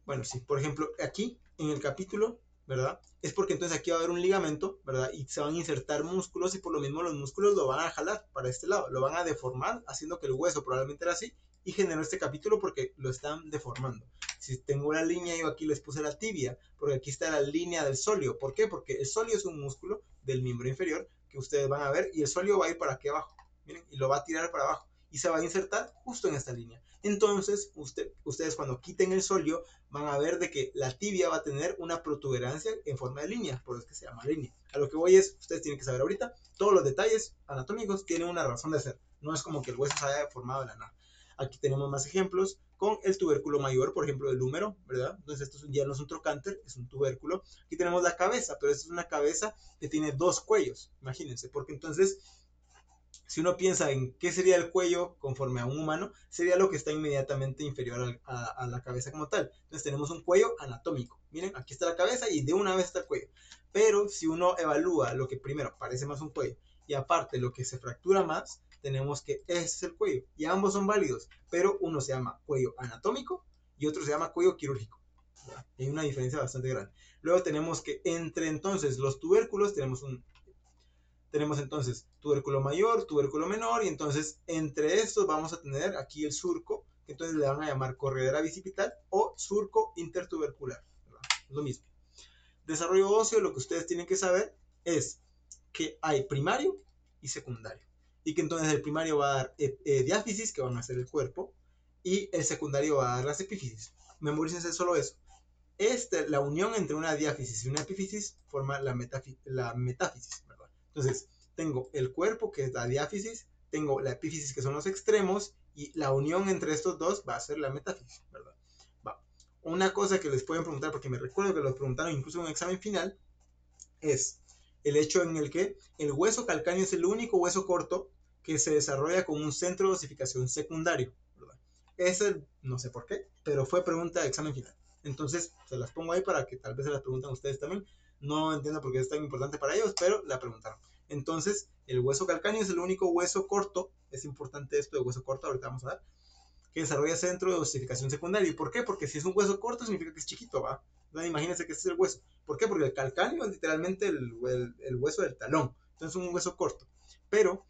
Bueno, sí, por ejemplo, aquí en el capítulo, ¿verdad? Es porque entonces aquí va a haber un ligamento, ¿verdad? Y se van a insertar músculos y por lo mismo los músculos lo van a jalar para este lado, lo van a deformar, haciendo que el hueso probablemente era así y generó este capítulo porque lo están deformando. Si tengo una línea, yo aquí les puse la tibia, porque aquí está la línea del sóleo. ¿Por qué? Porque el sóleo es un músculo del miembro inferior que ustedes van a ver y el sóleo va a ir para aquí abajo, miren, y lo va a tirar para abajo y se va a insertar justo en esta línea. Entonces, ustedes cuando quiten el sóleo van a ver de que la tibia va a tener una protuberancia en forma de línea, por eso es que se llama línea. A lo que voy es, ustedes tienen que saber ahorita, todos los detalles anatómicos tienen una razón de ser, no es como que el hueso se haya formado de la nada. Aquí tenemos más ejemplos con el tubérculo mayor, por ejemplo, del húmero, ¿verdad? Entonces esto ya no es un trocánter, es un tubérculo. Aquí tenemos la cabeza, pero esta es una cabeza que tiene dos cuellos, imagínense, porque entonces si uno piensa en qué sería el cuello conforme a un humano, sería lo que está inmediatamente inferior a la cabeza como tal. Entonces tenemos un cuello anatómico. Miren, aquí está la cabeza y de una vez está el cuello. Pero si uno evalúa lo que primero parece más un cuello y aparte lo que se fractura más, tenemos que ese es el cuello. Y ambos son válidos, pero uno se llama cuello anatómico y otro se llama cuello quirúrgico. Hay una diferencia bastante grande. Luego tenemos que entre entonces los tubérculos tenemos entonces tubérculo mayor, tubérculo menor, y entonces entre estos vamos a tener aquí el surco, que entonces le van a llamar corredera bicipital o surco intertubercular, ¿verdad? Es lo mismo. Desarrollo óseo, lo que ustedes tienen que saber es que hay primario y secundario, y que entonces el primario va a dar diáfisis, que van a ser el cuerpo, y el secundario va a dar las epífisis. Memorícense solo eso. La unión entre una diáfisis y una epífisis forma la metáfisis, ¿verdad? Entonces, tengo el cuerpo, que es la diáfisis, tengo la epífisis, que son los extremos, y la unión entre estos dos va a ser la metáfisis, ¿verdad? Va. Una cosa que les pueden preguntar, porque me recuerdo que los preguntaron incluso en un examen final, es el hecho en el que el hueso calcáneo es el único hueso corto que se desarrolla con un centro de osificación secundario, ¿verdad? Ese, no sé por qué, pero fue pregunta de examen final. Entonces, se las pongo ahí para que tal vez se las pregunten ustedes también. No entiendo por qué es tan importante para ellos, pero la preguntaron. Entonces, el hueso calcáneo es el único hueso corto. Es importante esto de hueso corto, ahorita vamos a ver, que desarrolla centro de osificación secundaria. ¿Y por qué? Porque si es un hueso corto significa que es chiquito, ¿va? Entonces, imagínense que este es el hueso. ¿Por qué? Porque el calcáneo es literalmente el hueso del talón. Entonces es un hueso corto. Pero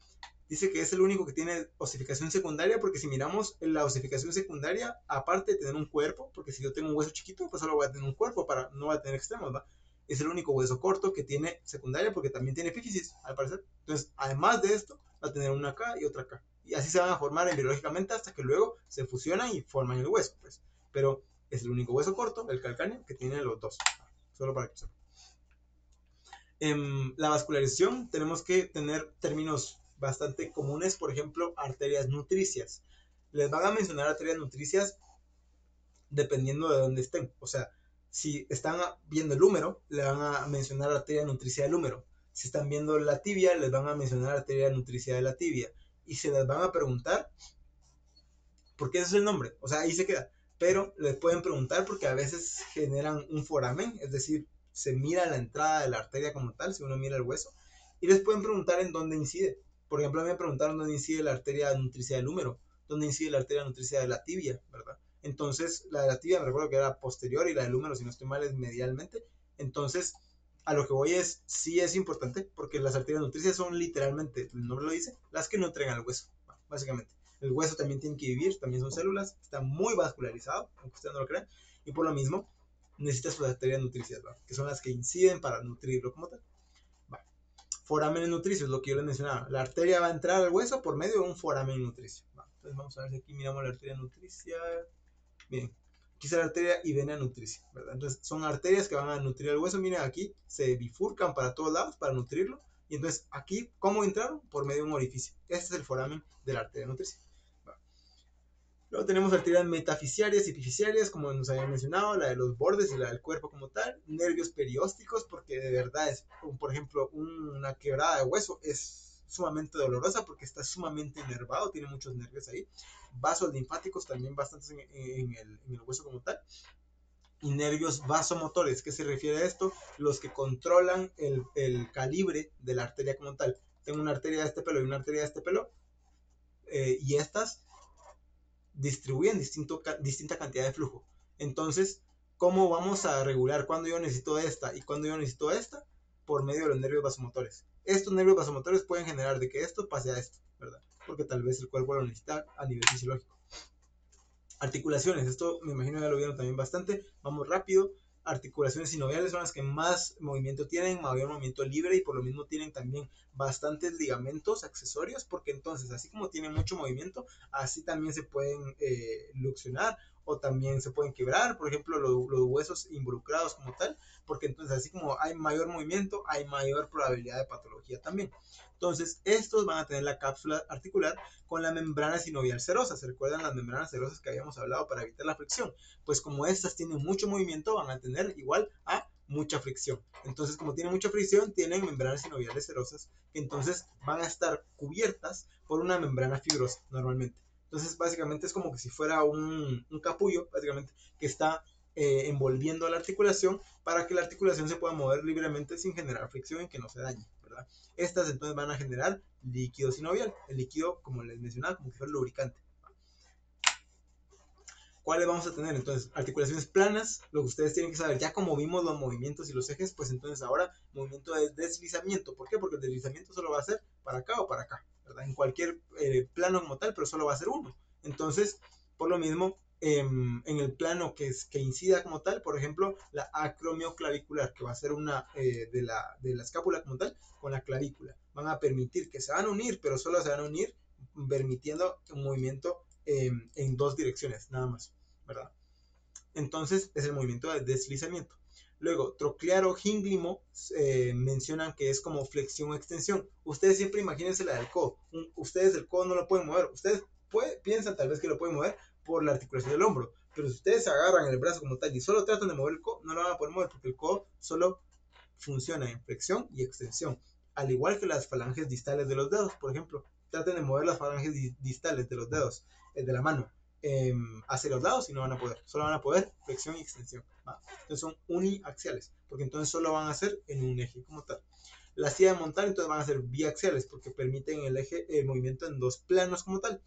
dice que es el único que tiene osificación secundaria, porque si miramos la osificación secundaria, aparte de tener un cuerpo, porque si yo tengo un hueso chiquito, pues solo voy a tener un cuerpo, no voy a tener extremos, ¿va? Es el único hueso corto que tiene secundaria, porque también tiene epífisis, al parecer. Entonces, además de esto, va a tener una acá y otra acá. Y así se van a formar embriológicamente hasta que luego se fusionan y forman el hueso, pues. Pero es el único hueso corto, el calcáneo, que tiene los dos. Solo para que sepan. En la vascularización tenemos que tener términos bastante comunes, por ejemplo, arterias nutricias. Les van a mencionar arterias nutricias dependiendo de dónde estén. O sea, si están viendo el húmero, le van a mencionar arteria nutricia del húmero. Si están viendo la tibia, les van a mencionar arteria nutricia de la tibia. Y se les van a preguntar por qué ese es el nombre. O sea, ahí se queda. Pero les pueden preguntar porque a veces generan un foramen, es decir, se mira la entrada de la arteria como tal, si uno mira el hueso, y les pueden preguntar en dónde incide. Por ejemplo, a mí me preguntaron dónde incide la arteria nutricia del húmero, dónde incide la arteria nutricia de la tibia, ¿verdad? Entonces, la de la tibia me recuerdo que era posterior y la del húmero, si no estoy mal, es medialmente. Entonces, a lo que voy es, sí es importante, porque las arterias nutricias son literalmente, el nombre lo dice, las que nutren al hueso, básicamente. El hueso también tiene que vivir, también son células, está muy vascularizado, aunque ustedes no lo crean, y por lo mismo necesita sus arterias nutricias, ¿va? Que son las que inciden para nutrirlo como tal. Va. Foramen nutricio es lo que yo les mencionaba. La arteria va a entrar al hueso por medio de un foramen nutricio. Entonces vamos a ver si aquí miramos la arteria nutricia. Bien, aquí está la arteria y vena nutricia, ¿verdad? Entonces son arterias que van a nutrir el hueso. Miren, aquí se bifurcan para todos lados para nutrirlo. Y entonces aquí, ¿cómo entraron? Por medio de un orificio. Este es el foramen de la arteria nutricia. Luego tenemos arterias metafisiarias y epifisiarias, como nos había mencionado, la de los bordes y la del cuerpo como tal. Nervios periósticos, porque de verdad es, por ejemplo, una quebrada de hueso es sumamente dolorosa porque está sumamente inervado, tiene muchos nervios ahí. Vasos linfáticos también bastantes en el hueso como tal. Y nervios vasomotores. ¿Qué se refiere a esto? Los que controlan el calibre de la arteria como tal. Tengo una arteria de este pelo y una arteria de este pelo, y estas distribuyen distinta cantidad de flujo. Entonces, ¿cómo vamos a regular cuándo yo necesito esta y cuándo yo necesito esta? Por medio de los nervios vasomotores. Estos nervios vasomotores pueden generar de que esto pase a esto, ¿verdad? Porque tal vez el cuerpo lo necesita a nivel fisiológico. Articulaciones, esto me imagino ya lo vieron también bastante. Vamos rápido. Articulaciones sinoviales son las que más movimiento tienen, mayor movimiento libre, y por lo mismo tienen también bastantes ligamentos accesorios, porque entonces así como tienen mucho movimiento, así también se pueden luxionar o también se pueden quebrar, por ejemplo los huesos involucrados como tal, porque entonces así como hay mayor movimiento, hay mayor probabilidad de patología también. Entonces estos van a tener la cápsula articular con la membrana sinovial serosa. ¿Se recuerdan las membranas serosas que habíamos hablado para evitar la fricción? Pues como estas tienen mucho movimiento, van a tener igual a mucha fricción. Entonces, como tienen mucha fricción, tienen membranas sinoviales serosas, que entonces van a estar cubiertas por una membrana fibrosa normalmente. Entonces, básicamente es como que si fuera un capullo, básicamente, que está envolviendo a la articulación para que la articulación se pueda mover libremente sin generar fricción y que no se dañe, ¿verdad? Estas entonces van a generar líquido sinovial, el líquido, como les mencionaba, como que fuera lubricante. ¿Cuáles vamos a tener? Entonces, articulaciones planas, lo que ustedes tienen que saber, ya como vimos los movimientos y los ejes, pues entonces ahora movimiento de deslizamiento. ¿Por qué? Porque el deslizamiento solo va a ser para acá o para acá, ¿verdad? En cualquier plano como tal, pero solo va a ser uno. Entonces, por lo mismo, en el plano que incida como tal, por ejemplo, la acromioclavicular, que va a ser una de la escápula como tal, con la clavícula. Van a permitir que se van a unir, pero solo se van a unir permitiendo un movimiento en dos direcciones, nada más, ¿verdad? Entonces es el movimiento de deslizamiento. Luego, troclear o gínglimo mencionan que es como flexión o extensión. Ustedes siempre imagínense la del codo. Ustedes el codo no lo pueden mover. Ustedes piensan tal vez que lo pueden mover por la articulación del hombro. Pero si ustedes se agarran el brazo como tal y solo tratan de mover el codo, no lo van a poder mover porque el codo solo funciona en flexión y extensión. Al igual que las falanges distales de los dedos, por ejemplo. Traten de mover las falanges distales de los dedos, de la mano, hacia los lados y no van a poder. Solo van a poder flexión y extensión. ¿Va? Entonces son uniaxiales, porque entonces solo van a ser en un eje como tal. La silla de montar entonces van a ser biaxiales, porque permiten el movimiento en dos planos como tal.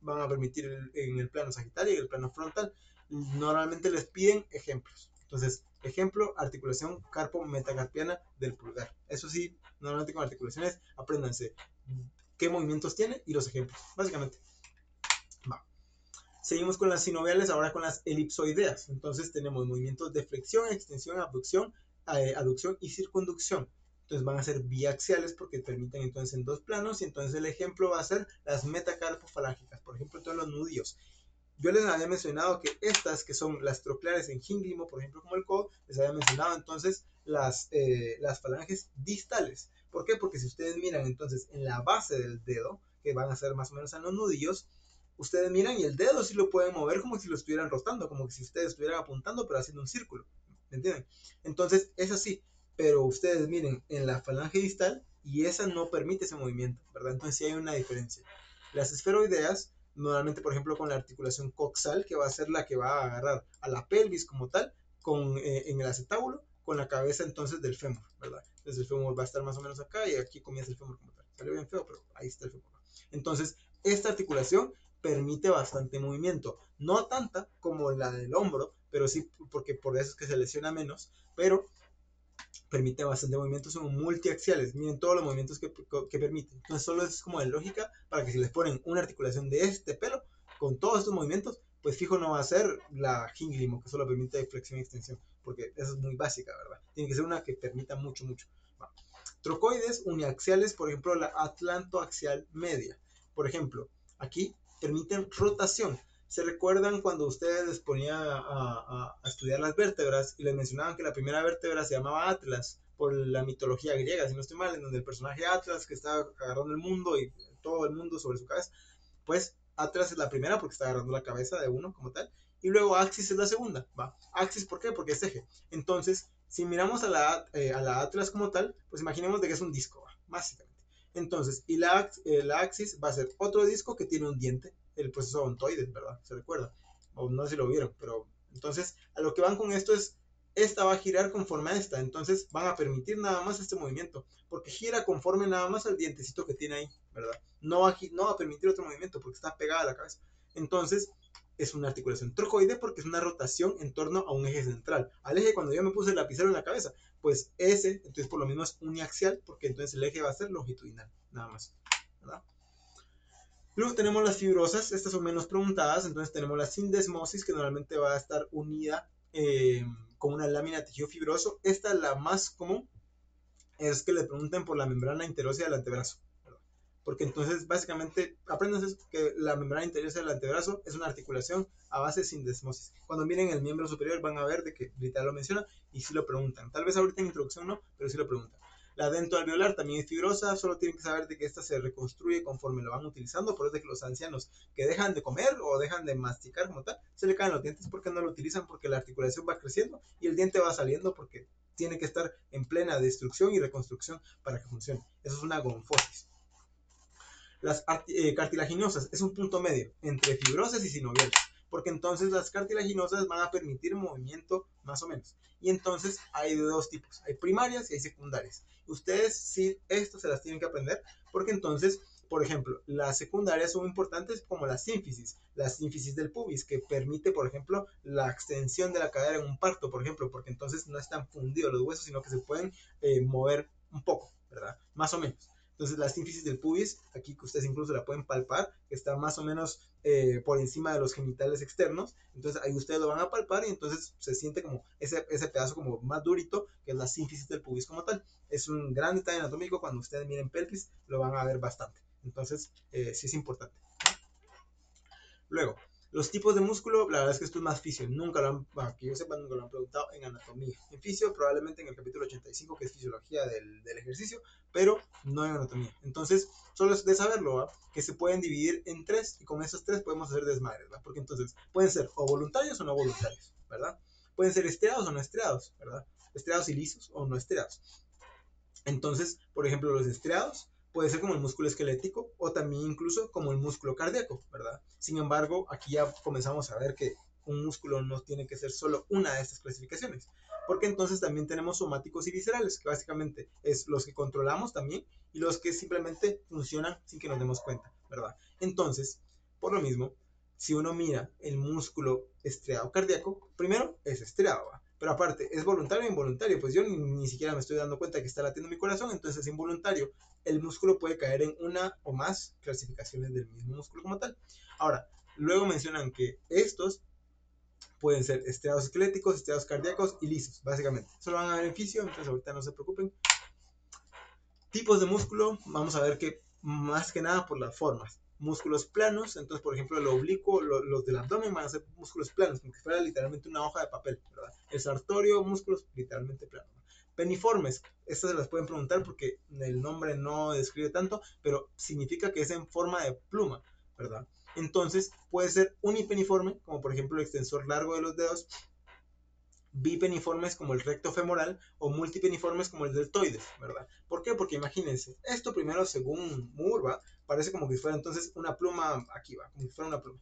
Van a permitir en el plano sagital y en el plano frontal. Normalmente les piden ejemplos. Entonces, ejemplo, articulación carpo-metacarpiana del pulgar. Eso sí, normalmente con articulaciones, apréndanse qué movimientos tiene y los ejemplos, básicamente. Va. Seguimos con las sinoviales, ahora con las elipsoideas. Entonces tenemos movimientos de flexión, extensión, abducción, aducción y circunducción. Entonces van a ser biaxiales porque permiten entonces en dos planos, y entonces el ejemplo va a ser las metacarpofalángicas, por ejemplo, todos los nudillos. Yo les había mencionado que estas, que son las trocleares en gínglimo, por ejemplo, como el codo, les había mencionado entonces las falanges distales. ¿Por qué? Porque si ustedes miran entonces en la base del dedo, que van a ser más o menos en los nudillos, ustedes miran y el dedo sí lo pueden mover como si lo estuvieran rotando, como si ustedes estuvieran apuntando pero haciendo un círculo. ¿Me entienden? Entonces es así, pero ustedes miren en la falange distal y esa no permite ese movimiento, ¿verdad? Entonces sí hay una diferencia. Las esferoideas, normalmente por ejemplo con la articulación coxal, que va a ser la que va a agarrar a la pelvis como tal, en el acetábulo, con la cabeza entonces del fémur, ¿verdad? Entonces el fémur va a estar más o menos acá y aquí comienza el fémur como tal. Salió bien feo, pero ahí está el fémur. Entonces, esta articulación permite bastante movimiento, no tanta como la del hombro, pero sí, porque por eso es que se lesiona menos, pero permite bastante movimiento, son multiaxiales, miren todos los movimientos que permiten. Entonces solo es como de lógica para que si les ponen una articulación de este pelo con todos estos movimientos, pues fijo no va a ser la gínglimo, que solo permite flexión y extensión, porque eso es muy básica, ¿verdad? Tiene que ser una que permita mucho. Trocoides uniaxiales, por ejemplo, la atlantoaxial media. Por ejemplo, aquí permiten rotación. ¿Se recuerdan cuando ustedes les ponían a estudiar las vértebras y les mencionaban que la primera vértebra se llamaba Atlas por la mitología griega, si no estoy mal, en donde el personaje Atlas que está agarrando el mundo y todo el mundo sobre su cabeza? Pues Atlas es la primera porque está agarrando la cabeza de uno como tal, y luego Axis es la segunda, ¿va? Axis, ¿por qué? Porque es eje. Entonces, si miramos a la Atlas como tal, pues imaginemos de que es un disco, ¿va? Básicamente. Entonces, y la Axis va a ser otro disco que tiene un diente, el proceso ontoides, ¿verdad? ¿Se recuerda? O no sé si lo vieron, pero entonces, a lo que van con esto es, esta va a girar conforme a esta, entonces van a permitir nada más este movimiento, porque gira conforme nada más al dientecito que tiene ahí, ¿verdad? No va a permitir otro movimiento porque está pegada a la cabeza. Entonces, es una articulación trocoide porque es una rotación en torno a un eje central. Al eje, cuando yo me puse el lapicero en la cabeza, pues ese, entonces por lo mismo es uniaxial, porque entonces el eje va a ser longitudinal, nada más, ¿verdad? Luego tenemos las fibrosas, estas son menos preguntadas, entonces tenemos la sindesmosis, que normalmente va a estar unida con una lámina de tejido fibroso. Esta es la más común, es que le pregunten por la membrana interósea del antebrazo, ¿verdad? Porque entonces básicamente aprendan que la membrana interósea del antebrazo es una articulación a base de sindesmosis. Cuando miren el miembro superior van a ver de que literal lo menciona y sí lo preguntan. Tal vez ahorita en introducción no, pero sí lo preguntan. La dentoalveolar también es fibrosa, solo tienen que saber de que esta se reconstruye conforme lo van utilizando, por eso es de que los ancianos que dejan de comer o dejan de masticar como tal, se le caen los dientes porque no lo utilizan, porque la articulación va creciendo y el diente va saliendo porque tiene que estar en plena destrucción y reconstrucción para que funcione. Eso es una gonfosis. Las cartilaginosas es un punto medio entre fibrosas y sinoviales, porque entonces las cartilaginosas van a permitir movimiento más o menos. Y entonces hay de dos tipos, hay primarias y hay secundarias. Ustedes sí, esto se las tienen que aprender, porque entonces, por ejemplo, las secundarias son importantes como la sínfisis del pubis, que permite, por ejemplo, la extensión de la cadera en un parto, por ejemplo, porque entonces no están fundidos los huesos, sino que se pueden mover un poco, ¿verdad? Más o menos. Entonces la sínfisis del pubis, aquí que ustedes incluso la pueden palpar, que está más o menos por encima de los genitales externos, entonces ahí ustedes lo van a palpar y entonces se siente como ese pedazo como más durito, que es la sínfisis del pubis como tal. Es un gran detalle anatómico, cuando ustedes miren pelvis lo van a ver bastante, entonces sí es importante. Luego, los tipos de músculo, la verdad es que esto es más fisio, nunca lo han, que yo sepa, nunca lo han preguntado en anatomía. En fisio, probablemente en el capítulo 85, que es fisiología del ejercicio, pero no en anatomía. Entonces, solo es de saberlo, ¿va? Que se pueden dividir en tres y con esos tres podemos hacer desmadres, ¿va? Porque entonces pueden ser o voluntarios o no voluntarios, ¿verdad? Pueden ser estriados o no estriados, ¿verdad? Estriados y lisos o no estriados. Entonces, por ejemplo, los estriados puede ser como el músculo esquelético o también incluso como el músculo cardíaco, ¿verdad? Sin embargo, aquí ya comenzamos a ver que un músculo no tiene que ser solo una de estas clasificaciones, porque entonces también tenemos somáticos y viscerales, que básicamente es los que controlamos también y los que simplemente funcionan sin que nos demos cuenta, ¿verdad? Entonces, por lo mismo, si uno mira el músculo estriado cardíaco, primero es estriado, ¿va? Pero aparte, ¿es voluntario o involuntario? Pues yo ni siquiera me estoy dando cuenta que está latiendo mi corazón, entonces es involuntario. El músculo puede caer en una o más clasificaciones del mismo músculo como tal. Ahora, luego mencionan que estos pueden ser estriados esqueléticos, estriados cardíacos y lisos, básicamente. Eso lo van a ver en fisio, entonces ahorita no se preocupen. Tipos de músculo, vamos a ver que más que nada por las formas. Músculos planos, entonces por ejemplo el oblicuo, los del abdomen van a ser músculos planos, como que fuera literalmente una hoja de papel, ¿verdad? El sartorio, músculos literalmente planos. Peniformes, estas se las pueden preguntar porque el nombre no describe tanto, pero significa que es en forma de pluma, ¿verdad? Entonces puede ser unipeniforme, como por ejemplo el extensor largo de los dedos, bipeniformes como el recto femoral o multipeniformes como el deltoides, ¿verdad? ¿Por qué? Porque imagínense, esto primero según Moore, ¿va? Parece como que fuera entonces una pluma, aquí va, como si fuera una pluma,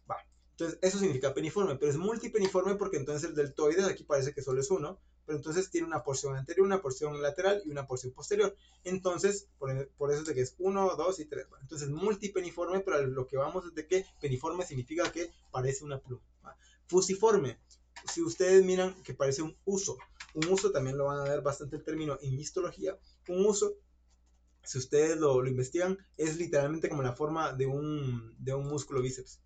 va. Entonces eso significa peniforme, pero es multipeniforme porque entonces el deltoides aquí parece que solo es uno, pero entonces tiene una porción anterior, una porción lateral y una porción posterior. Entonces, por eso es de que es 1, 2 y 3. ¿Va? Entonces multipeniforme, pero lo que vamos es de que peniforme significa que parece una pluma. ¿Va? Fusiforme, si ustedes miran que parece un uso también lo van a ver bastante el término en histología. Un uso, si ustedes lo investigan, es literalmente como la forma de un músculo bíceps.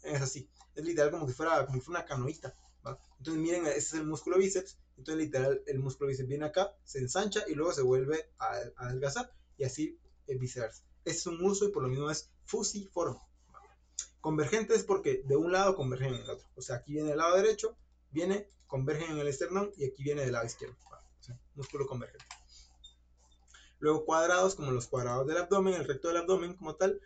Es así, es literal como que fuera una canoita, ¿va? Entonces miren, este es el músculo bíceps. Entonces literal el músculo bíceps viene acá, se ensancha y luego se vuelve a adelgazar y así viceversa. Este es un uso y por lo mismo es fusiforme. Convergente es porque de un lado convergen en el otro. O sea, aquí viene el lado derecho, viene, convergen en el esternón y aquí viene del lado izquierdo. O sea, músculo convergente. Luego cuadrados, como los cuadrados del abdomen, el recto del abdomen como tal.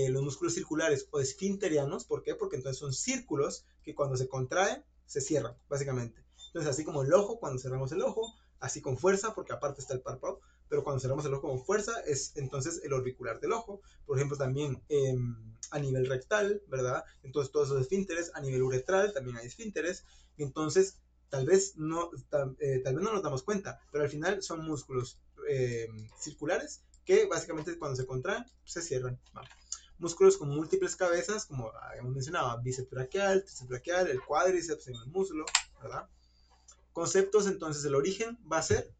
Los músculos circulares o esfinterianos, ¿por qué? Porque entonces son círculos que cuando se contraen, se cierran, básicamente. Entonces, así como el ojo, cuando cerramos el ojo, así con fuerza, porque aparte está el párpado, pero cuando cerramos el ojo con fuerza, es entonces el orbicular del ojo. Por ejemplo, también a nivel rectal, ¿verdad? Entonces, todos esos esfínteres, a nivel uretral, también hay esfínteres. Entonces, tal vez no nos damos cuenta, pero al final son músculos circulares que básicamente cuando se contraen se cierran. ¿Va? Músculos con múltiples cabezas, como habíamos mencionado, bíceps braquial, tríceps braquial, el cuádriceps en el muslo, ¿verdad? Conceptos, entonces el origen va a ser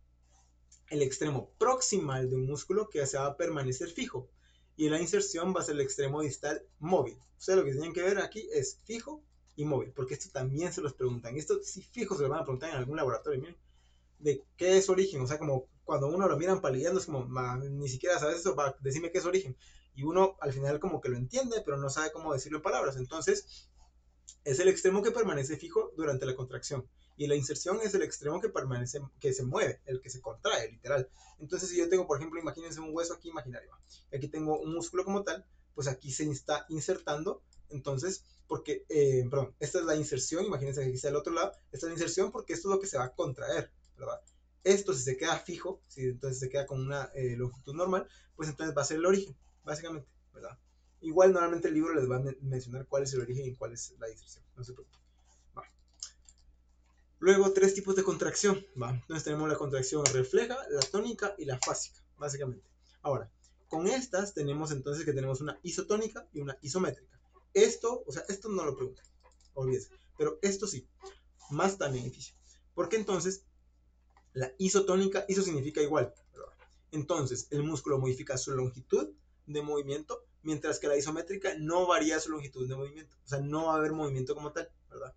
el extremo proximal de un músculo que se va a permanecer fijo y la inserción va a ser el extremo distal móvil. Ustedes lo que tienen que ver aquí es fijo y móvil, porque esto también se los preguntan. Esto sí fijo se lo van a preguntar en algún laboratorio. Miren, de qué es origen, o sea, como cuando uno lo miran palideando, es como, ni siquiera sabes eso, va, decime qué es origen. Y uno al final como que lo entiende, pero no sabe cómo decirlo en palabras. Entonces, es el extremo que permanece fijo durante la contracción. Y la inserción es el extremo que permanece, que se mueve, el que se contrae, literal. Entonces, si yo tengo, por ejemplo, imagínense un hueso aquí imaginario, y aquí tengo un músculo como tal, pues aquí se está insertando, entonces, porque, perdón, esta es la inserción, imagínense que aquí está el otro lado, esta es la inserción porque esto es lo que se va a contraer, ¿verdad? Esto si se queda fijo, si entonces se queda con una longitud normal, pues entonces va a ser el origen, básicamente, ¿verdad? Igual normalmente el libro les va a mencionar cuál es el origen y cuál es la inserción, no se preocupen. Va. Luego, tres tipos de contracción, ¿va? Entonces tenemos la contracción refleja, la tónica y la fásica, básicamente. Ahora, con estas tenemos entonces que tenemos una isotónica y una isométrica. Esto, o sea, esto no lo preguntan, olvídense, pero esto sí, más también difícil. Porque entonces, la isotónica, iso significa igual, ¿verdad? Entonces, el músculo modifica su longitud de movimiento, mientras que la isométrica no varía su longitud de movimiento. O sea, no va a haber movimiento como tal, ¿verdad?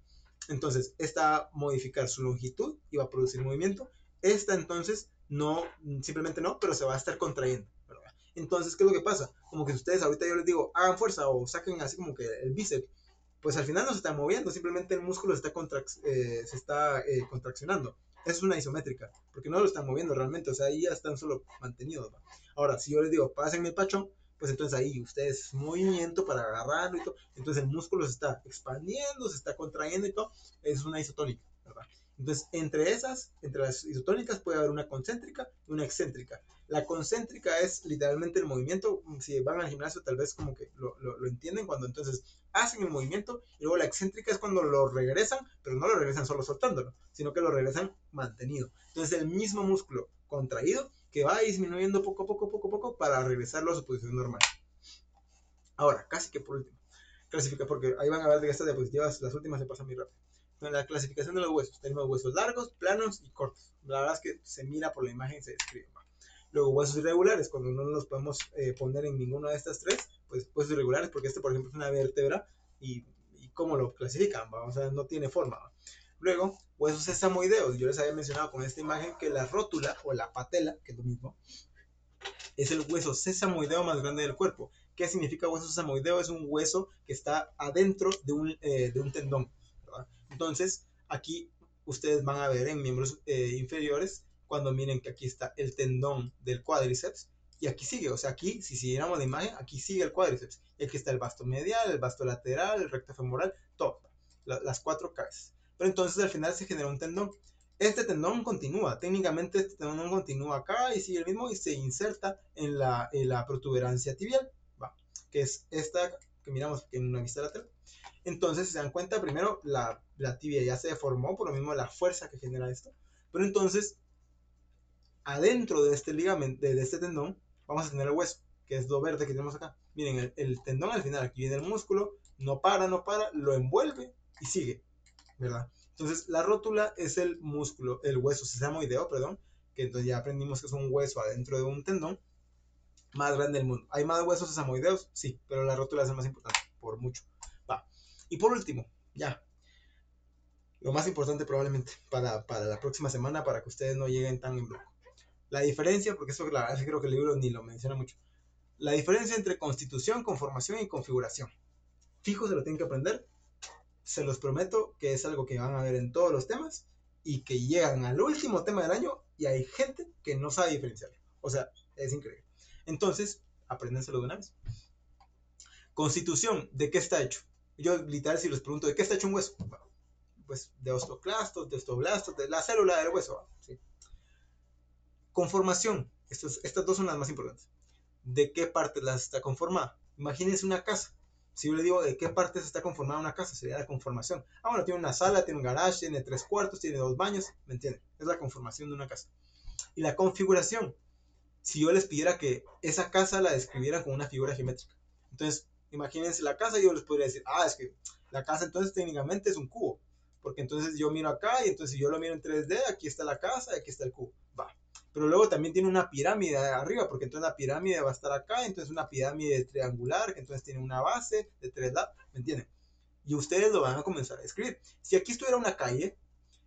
Entonces, esta va a modificar su longitud y va a producir movimiento. Esta entonces no, simplemente no, pero se va a estar contrayendo, ¿verdad? Entonces, ¿qué es lo que pasa? Como que ustedes ahorita yo les digo, hagan fuerza o saquen así como que el bíceps, pues al final no se está moviendo, simplemente el músculo se está contraccionando. Eso es una isométrica, porque no lo están moviendo realmente, o sea, ahí ya están solo mantenidos, ¿va? Ahora, si yo les digo, pásenme el pachón, pues entonces ahí ustedes movimiento para agarrarlo y todo, entonces el músculo se está expandiendo, se está contrayendo y todo, es una isotónica, ¿verdad? Entonces, entre las isotónicas puede haber una concéntrica y una excéntrica. La concéntrica es literalmente el movimiento, si van al gimnasio tal vez como que lo entienden, cuando entonces hacen el movimiento y luego la excéntrica es cuando lo regresan, pero no lo regresan solo soltándolo, sino que lo regresan mantenido. Entonces el mismo músculo contraído que va disminuyendo poco a poco para regresarlo a su posición normal. Ahora, casi que por último, clasifica, porque ahí van a ver de estas diapositivas, las últimas se pasan muy rápido. En la clasificación de los huesos, tenemos huesos largos, planos y cortos. La verdad es que se mira por la imagen, se describe. Luego huesos irregulares, cuando no los podemos poner en ninguna de estas tres, pues huesos irregulares, porque este por ejemplo es una vértebra y cómo lo clasifican, ¿va? O sea, no tiene forma. ¿va? Luego, huesos sesamoideos. Yo les había mencionado con esta imagen que la rótula o la patela, que es lo mismo, es el hueso sesamoideo más grande del cuerpo. ¿Qué significa hueso sesamoideo? Es un hueso que está adentro de un tendón, ¿verdad? Entonces, aquí ustedes van a ver en miembros inferiores, cuando miren que aquí está el tendón del cuádriceps, y aquí sigue, o sea, aquí, si siguiéramos la imagen, aquí sigue el cuádriceps, y aquí está el vasto medial, el vasto lateral, el recto femoral, todo, las cuatro cabezas. Pero entonces al final se genera un tendón. Este tendón continúa, técnicamente este tendón continúa acá y sigue el mismo y se inserta en la protuberancia tibial, ¿va? Que es esta que miramos en una vista lateral. Entonces, si se dan cuenta, primero la tibia ya se deformó por lo mismo la fuerza que genera esto, pero entonces adentro de este ligamento, de este tendón, vamos a tener el hueso, que es lo verde que tenemos acá. Miren, el tendón al final, aquí viene el músculo, no para, lo envuelve y sigue, ¿verdad? Entonces, la rótula es el músculo, el hueso sesamoideo, perdón, que entonces ya aprendimos que es un hueso adentro de un tendón más grande del mundo. ¿Hay más huesos sesamoideos? Sí, pero la rótula es el más importante, por mucho. Va. Y por último, ya, Lo más importante probablemente para la próxima semana, para que ustedes no lleguen tan en blanco. La diferencia, porque eso la verdad creo que el libro ni lo menciona mucho, la diferencia entre constitución, conformación y configuración. Fijo, se lo tienen que aprender. Se los prometo que es algo que van a ver en todos los temas y que llegan al último tema del año y hay gente que no sabe diferenciarlo. O sea, es increíble. Entonces, apréndenselo de una vez. Constitución, ¿de qué está hecho? Yo literal si les pregunto, ¿de qué está hecho un hueso? Pues de osteoclastos, de osteoblastos, de la célula del hueso. ¿Sí? Conformación, estas dos son las más importantes. ¿De qué partes las está conformada? Imagínense una casa. Si yo le digo de qué partes está conformada una casa, sería la conformación. Ah, bueno, tiene una sala, tiene un garage, tiene 3 cuartos, tiene 2 baños, ¿me entienden? Es la conformación de una casa. Y la configuración, si yo les pidiera que esa casa la describieran con una figura geométrica. Entonces, imagínense la casa y yo les podría decir, es que la casa entonces técnicamente es un cubo. Porque entonces yo miro acá y entonces si yo lo miro en 3D, aquí está la casa y aquí está el cubo. Va. Pero luego también tiene una pirámide arriba, porque entonces la pirámide va a estar acá, entonces una pirámide triangular, que entonces tiene una base de 3 lados, ¿me entienden? Y ustedes lo van a comenzar a escribir. Si aquí estuviera una calle,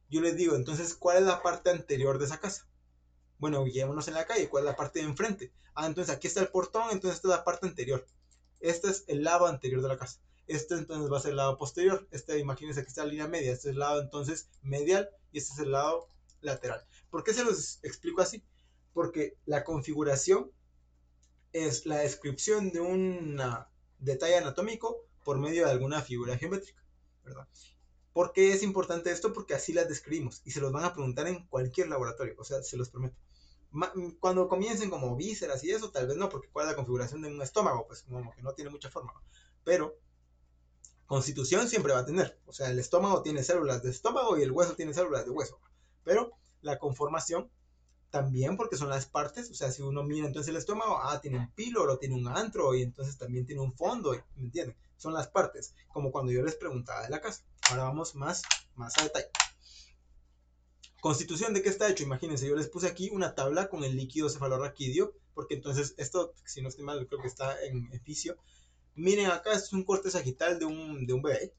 yo les digo, entonces, ¿cuál es la parte anterior de esa casa? Bueno, guiémonos en la calle, ¿cuál es la parte de enfrente? Entonces aquí está el portón, entonces esta es la parte anterior. Este es el lado anterior de la casa. Este entonces va a ser el lado posterior. Imagínense que está la línea media. Este es el lado entonces medial y este es el lado lateral. ¿Por qué se los explico así? Porque la configuración es la descripción de un detalle anatómico por medio de alguna figura geométrica, ¿verdad? ¿Por qué es importante esto? Porque así las describimos y se los van a preguntar en cualquier laboratorio, o sea, se los prometo. Cuando comiencen como vísceras y eso, tal vez no, porque cuál es la configuración de un estómago, pues como que no tiene mucha forma. Pero constitución siempre va a tener, o sea, el estómago tiene células de estómago y el hueso tiene células de hueso. Pero la conformación también porque son las partes, o sea, si uno mira entonces el estómago, tiene un píloro, tiene un antro y entonces también tiene un fondo, ¿me entienden? Son las partes, como cuando yo les preguntaba de la casa. Ahora vamos más a detalle. Constitución, ¿de qué está hecho? Imagínense, yo les puse aquí una tabla con el líquido cefalorraquídeo, porque entonces esto, si no estoy mal, creo que está en eficio. Miren acá, esto es un corte sagital de un bebé,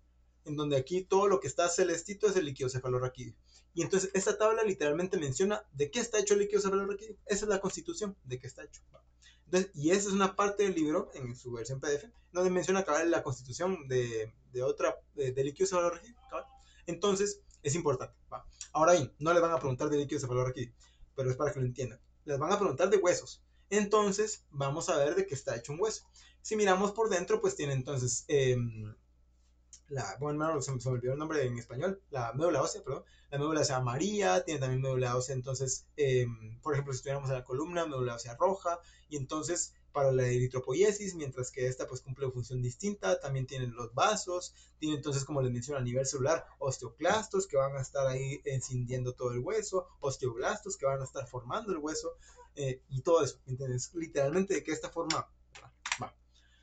en donde aquí todo lo que está celestito es el líquido cefalorraquídeo. Y entonces esta tabla literalmente menciona de qué está hecho el líquido cefalorraquídeo. Esa es la constitución, de qué está hecho. Entonces, y esa es una parte del libro, en su versión PDF, donde menciona la constitución de líquido cefalorraquídeo. Entonces, es importante. ¿Va? Ahora bien, no les van a preguntar de líquido cefalorraquídeo, pero es para que lo entiendan. Les van a preguntar de huesos. Entonces, vamos a ver de qué está hecho un hueso. Si miramos por dentro, pues tiene entonces bueno, se me olvidó el nombre en español, la médula ósea, perdón, la médula ósea amarilla, tiene también médula ósea, entonces, por ejemplo, si estuviéramos en la columna, médula ósea roja, y entonces para la eritropoiesis, mientras que esta pues cumple una función distinta, también tienen los vasos, tiene entonces, como les menciono, a nivel celular, osteoclastos que van a estar ahí encindiendo todo el hueso, osteoblastos que van a estar formando el hueso, y todo eso, ¿entiendes? Literalmente de que esta forma va.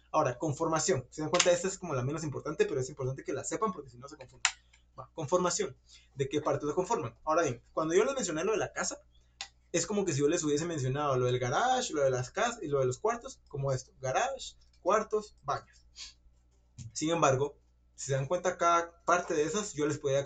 Ahora, conformación. Se dan cuenta, esta es como la menos importante, pero es importante que la sepan porque si no se confunden. Va, conformación. ¿De qué partes lo conforman? Ahora bien, cuando yo les mencioné lo de la casa, es como que si yo les hubiese mencionado lo del garage, lo de las casas y lo de los cuartos, como esto: garage, cuartos, baños. Sin embargo, si se dan cuenta, cada parte de esas yo les podía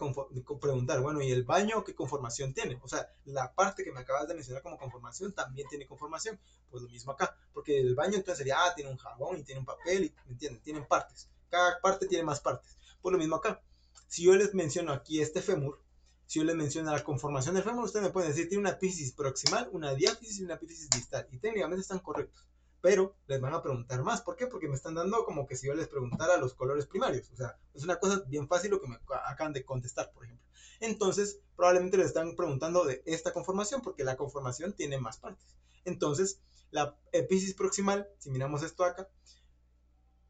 preguntar, bueno, ¿y el baño qué conformación tiene? O sea, la parte que me acabas de mencionar como conformación también tiene conformación. Pues lo mismo acá, porque el baño entonces sería, tiene un jabón y tiene un papel, y, ¿me entienden? Tienen partes. Cada parte tiene más partes. Pues lo mismo acá. Si yo les menciono aquí este fémur, si yo les menciono la conformación del fémur, ustedes me pueden decir, tiene una epífisis proximal, una diáfisis y una epífisis distal. Y técnicamente están correctos, pero les van a preguntar más. ¿Por qué? Porque me están dando como que si yo les preguntara los colores primarios. O sea, es una cosa bien fácil lo que me acaban de contestar, por ejemplo. Entonces, probablemente les están preguntando de esta conformación, porque la conformación tiene más partes. Entonces, la epífisis proximal, si miramos esto acá,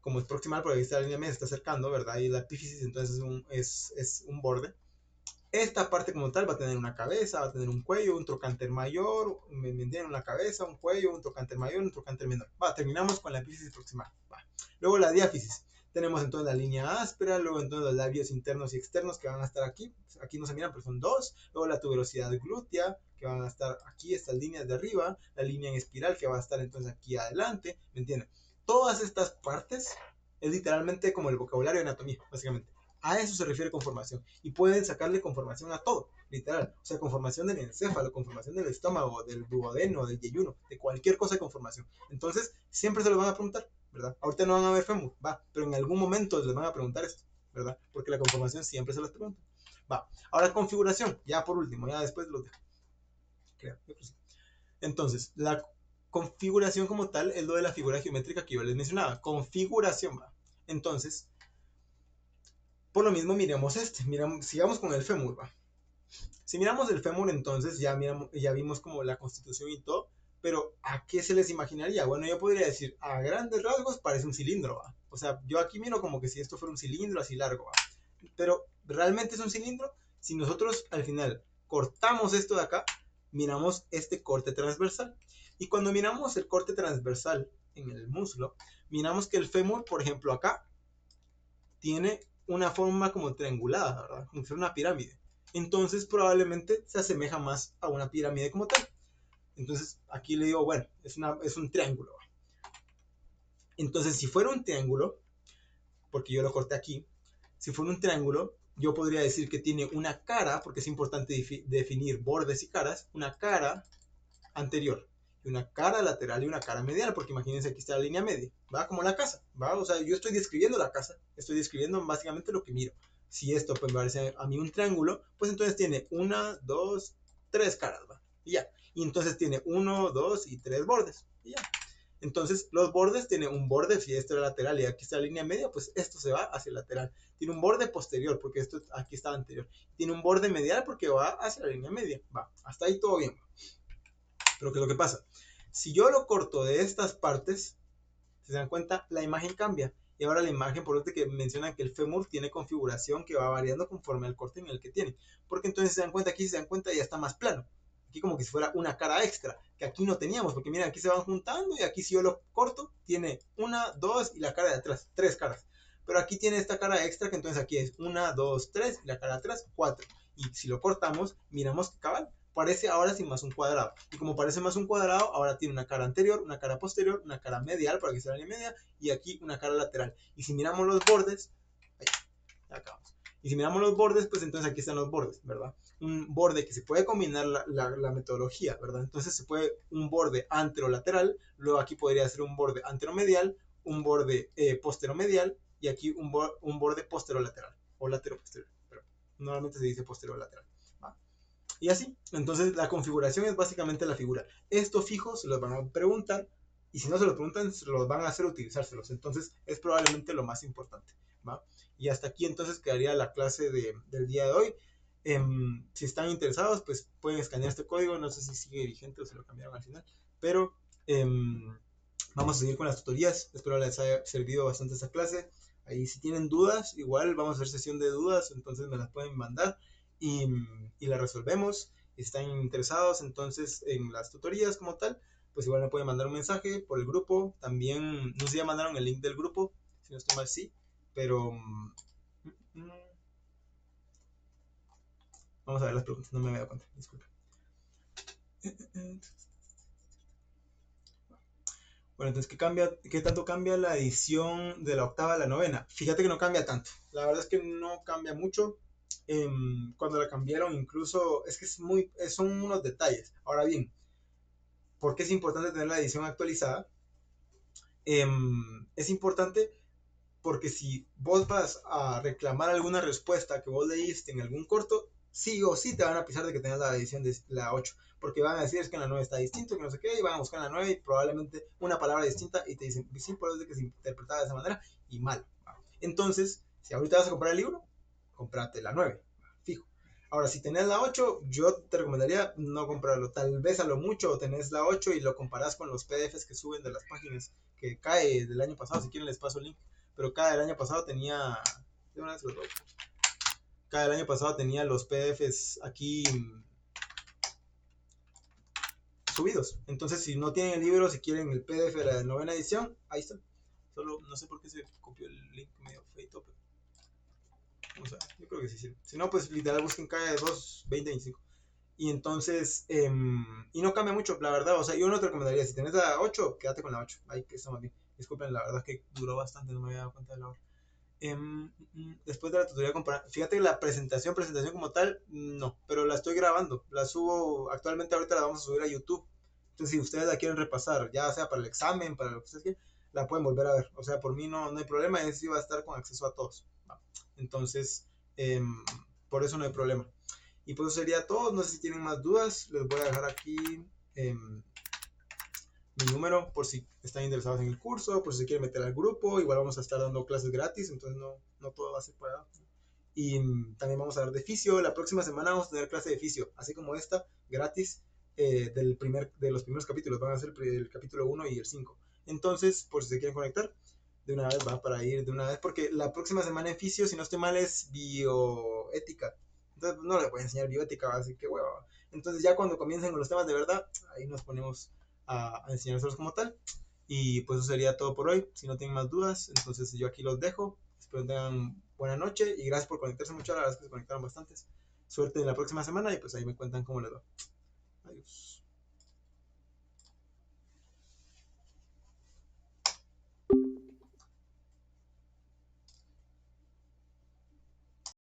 como es proximal, porque ahí está la línea media, se está acercando, ¿verdad? Y la epífisis entonces es un borde. Esta parte como tal va a tener una cabeza, va a tener un cuello, un trocánter mayor, me entienden, una cabeza, un cuello, un trocánter mayor, un trocánter menor. Va, terminamos con la epífisis proximal. Va. Luego la diáfisis. Tenemos entonces la línea áspera, luego entonces los labios internos y externos que van a estar aquí. Aquí no se miran, pero son dos. Luego la tuberosidad glútea, que van a estar aquí, estas líneas de arriba. La línea en espiral, que va a estar entonces aquí adelante. ¿Me entienden? Todas estas partes es literalmente como el vocabulario de anatomía, básicamente. A eso se refiere conformación. Y pueden sacarle conformación a todo, literal. O sea, conformación del encéfalo, conformación del estómago, del duodeno, del yeyuno, de cualquier cosa de conformación. Entonces, siempre se lo van a preguntar, ¿verdad? Ahorita no van a ver fémur, va, pero en algún momento les van a preguntar esto, ¿verdad? Porque la conformación siempre se las pregunta. Va, ahora configuración, ya por último, ya después lo dejo. Creo, yo creo que sí. Entonces, la configuración como tal es lo de la figura geométrica que yo les mencionaba. Configuración, va. Entonces, por lo mismo miremos sigamos con el fémur, va. Si miramos el fémur, entonces ya vimos como la constitución y todo, pero ¿a qué se les imaginaría? Bueno, yo podría decir, a grandes rasgos parece un cilindro, ¿va? O sea, yo aquí miro como que si esto fuera un cilindro así largo, ¿va? Pero ¿realmente es un cilindro? Si nosotros al final cortamos esto de acá, miramos este corte transversal. Y cuando miramos el corte transversal en el muslo, miramos que el fémur, por ejemplo, acá, tiene una forma como triangulada, ¿verdad? Como si fuera una pirámide. Entonces probablemente se asemeja más a una pirámide como tal. Entonces aquí le digo, bueno, es un triángulo. Entonces si fuera un triángulo, porque yo lo corté aquí, si fuera un triángulo, yo podría decir que tiene una cara, porque es importante definir bordes y caras, una cara anterior, y una cara lateral y una cara medial, porque imagínense aquí está la línea media, ¿va? Como la casa, ¿va? O sea, yo estoy describiendo la casa, estoy describiendo básicamente lo que miro. Si esto pues, me parece a mí un triángulo, pues entonces tiene una, dos, tres caras, ¿va? Y ya. Y entonces tiene uno, dos y tres bordes, y ya. Entonces, los bordes tienen un borde, si esto era lateral y aquí está la línea media, pues esto se va hacia el lateral. Tiene un borde posterior, porque esto aquí está anterior. Tiene un borde medial porque va hacia la línea media. Va, hasta ahí todo bien. Pero ¿qué es lo que pasa? Si yo lo corto de estas partes, si se dan cuenta, la imagen cambia. Y ahora la imagen, por lo que menciona que el fémur tiene configuración que va variando conforme al corte en el que tiene. Porque entonces se dan cuenta, aquí se dan cuenta ya está más plano. Aquí como que si fuera una cara extra, que aquí no teníamos, porque miren, aquí se van juntando y aquí si yo lo corto, tiene una, dos y la cara de atrás, tres caras. Pero aquí tiene esta cara extra, que entonces aquí es una, dos, tres y la cara de atrás, cuatro. Y si lo cortamos, miramos que cabal, parece ahora sin más un cuadrado. Y como parece más un cuadrado, ahora tiene una cara anterior, una cara posterior, una cara medial para que sea la línea media y aquí una cara lateral. Y si miramos los bordes, ahí, ya acabamos. Y si miramos los bordes, pues entonces aquí están los bordes, ¿verdad? Un borde que se puede combinar la metodología, ¿verdad? Entonces se puede un borde anterolateral, luego aquí podría ser un borde anteromedial, un borde posteromedial y aquí un borde posterolateral o lateroposterior, pero normalmente se dice posterolateral. Y así, entonces la configuración es básicamente la figura. Estos fijos se los van a preguntar y si no se los preguntan, se los van a hacer utilizárselos. Entonces es probablemente lo más importante, ¿va? Y hasta aquí entonces quedaría la clase del día de hoy. Si están interesados, pues pueden escanear este código. No sé si sigue vigente o se lo cambiaron al final. Pero vamos a seguir con las tutorías. Espero les haya servido bastante esta clase. Ahí si tienen dudas, igual vamos a hacer sesión de dudas, entonces me las pueden mandar y, y la resolvemos. Si están interesados entonces en las tutorías como tal, pues igual me pueden mandar un mensaje por el grupo. También, no sé si ya mandaron el link del grupo, si no estoy mal, sí, pero vamos a ver las preguntas, no me había dado cuenta, disculpen. Bueno, entonces, ¿qué tanto cambia la edición de la octava a la novena? Fíjate que no cambia tanto. La verdad es que no cambia mucho. Cuando la cambiaron, incluso, es que son unos detalles. Ahora bien, ¿por qué es importante tener la edición actualizada? Es importante porque si vos vas a reclamar alguna respuesta que vos leíste en algún corto, sí o sí te van a pisar de que tengas la edición de la 8, porque van a decir es que en la 9 está distinto, que no sé qué, y van a buscar en la 9 y probablemente una palabra distinta y te dicen, sí, por eso es que se interpretaba de esa manera y mal. Entonces, si ahorita vas a comprar el libro, comprate la 9, fijo. Ahora, si tenés la 8, yo te recomendaría no comprarlo. Tal vez a lo mucho tenés la 8 y lo comparás con los PDFs que suben de las páginas que cae del año pasado. Si quieren les paso el link. Pero cada del año pasado tenía... Cada del año pasado tenía los PDFs aquí subidos. Entonces, si no tienen el libro, si quieren el PDF de la novena edición, ahí está. Solo no sé por qué se copió el link medio feito, pero vamos a ver, yo creo que sí sirve. Si no, pues literal busquen cada 2, 20, 25. Y entonces, y no cambia mucho, la verdad. O sea, yo no te recomendaría, si tenés la 8, quédate con la 8. Ahí que está más bien. Disculpen, la verdad es que duró bastante, no me había dado cuenta de la hora. Después de la tutoría comparar, fíjate que la presentación como tal, no, pero la estoy grabando, la subo actualmente, ahorita la vamos a subir a YouTube. Entonces, si ustedes la quieren repasar, ya sea para el examen, para lo que ustedes quieran, la pueden volver a ver. O sea, por mí no hay problema, es si va a estar con acceso a todos. Entonces, por eso no hay problema. Y pues eso sería todo. No sé si tienen más dudas, les voy a dejar aquí mi número por si están interesados en el curso, por si se quieren meter al grupo. Igual vamos a estar dando clases gratis, entonces no todo va a ser pagado. Y también vamos a hablar de fisio. La próxima semana vamos a tener clase de fisio, así como esta, gratis, de los primeros capítulos. Van a ser el capítulo 1 y el 5. Entonces, por si se quieren conectar, de una vez va para ir de una vez, porque la próxima semana en fisio, si no estoy mal, es bioética. Entonces, no les voy a enseñar bioética, así que hueva. Entonces, ya cuando comiencen con los temas de verdad, ahí nos ponemos a enseñárselos como tal. Y pues eso sería todo por hoy. Si no tienen más dudas, entonces yo aquí los dejo. Espero tengan buena noche y gracias por conectarse mucho. La verdad es que se conectaron bastantes. Suerte en la próxima semana y pues ahí me cuentan cómo les va. Adiós.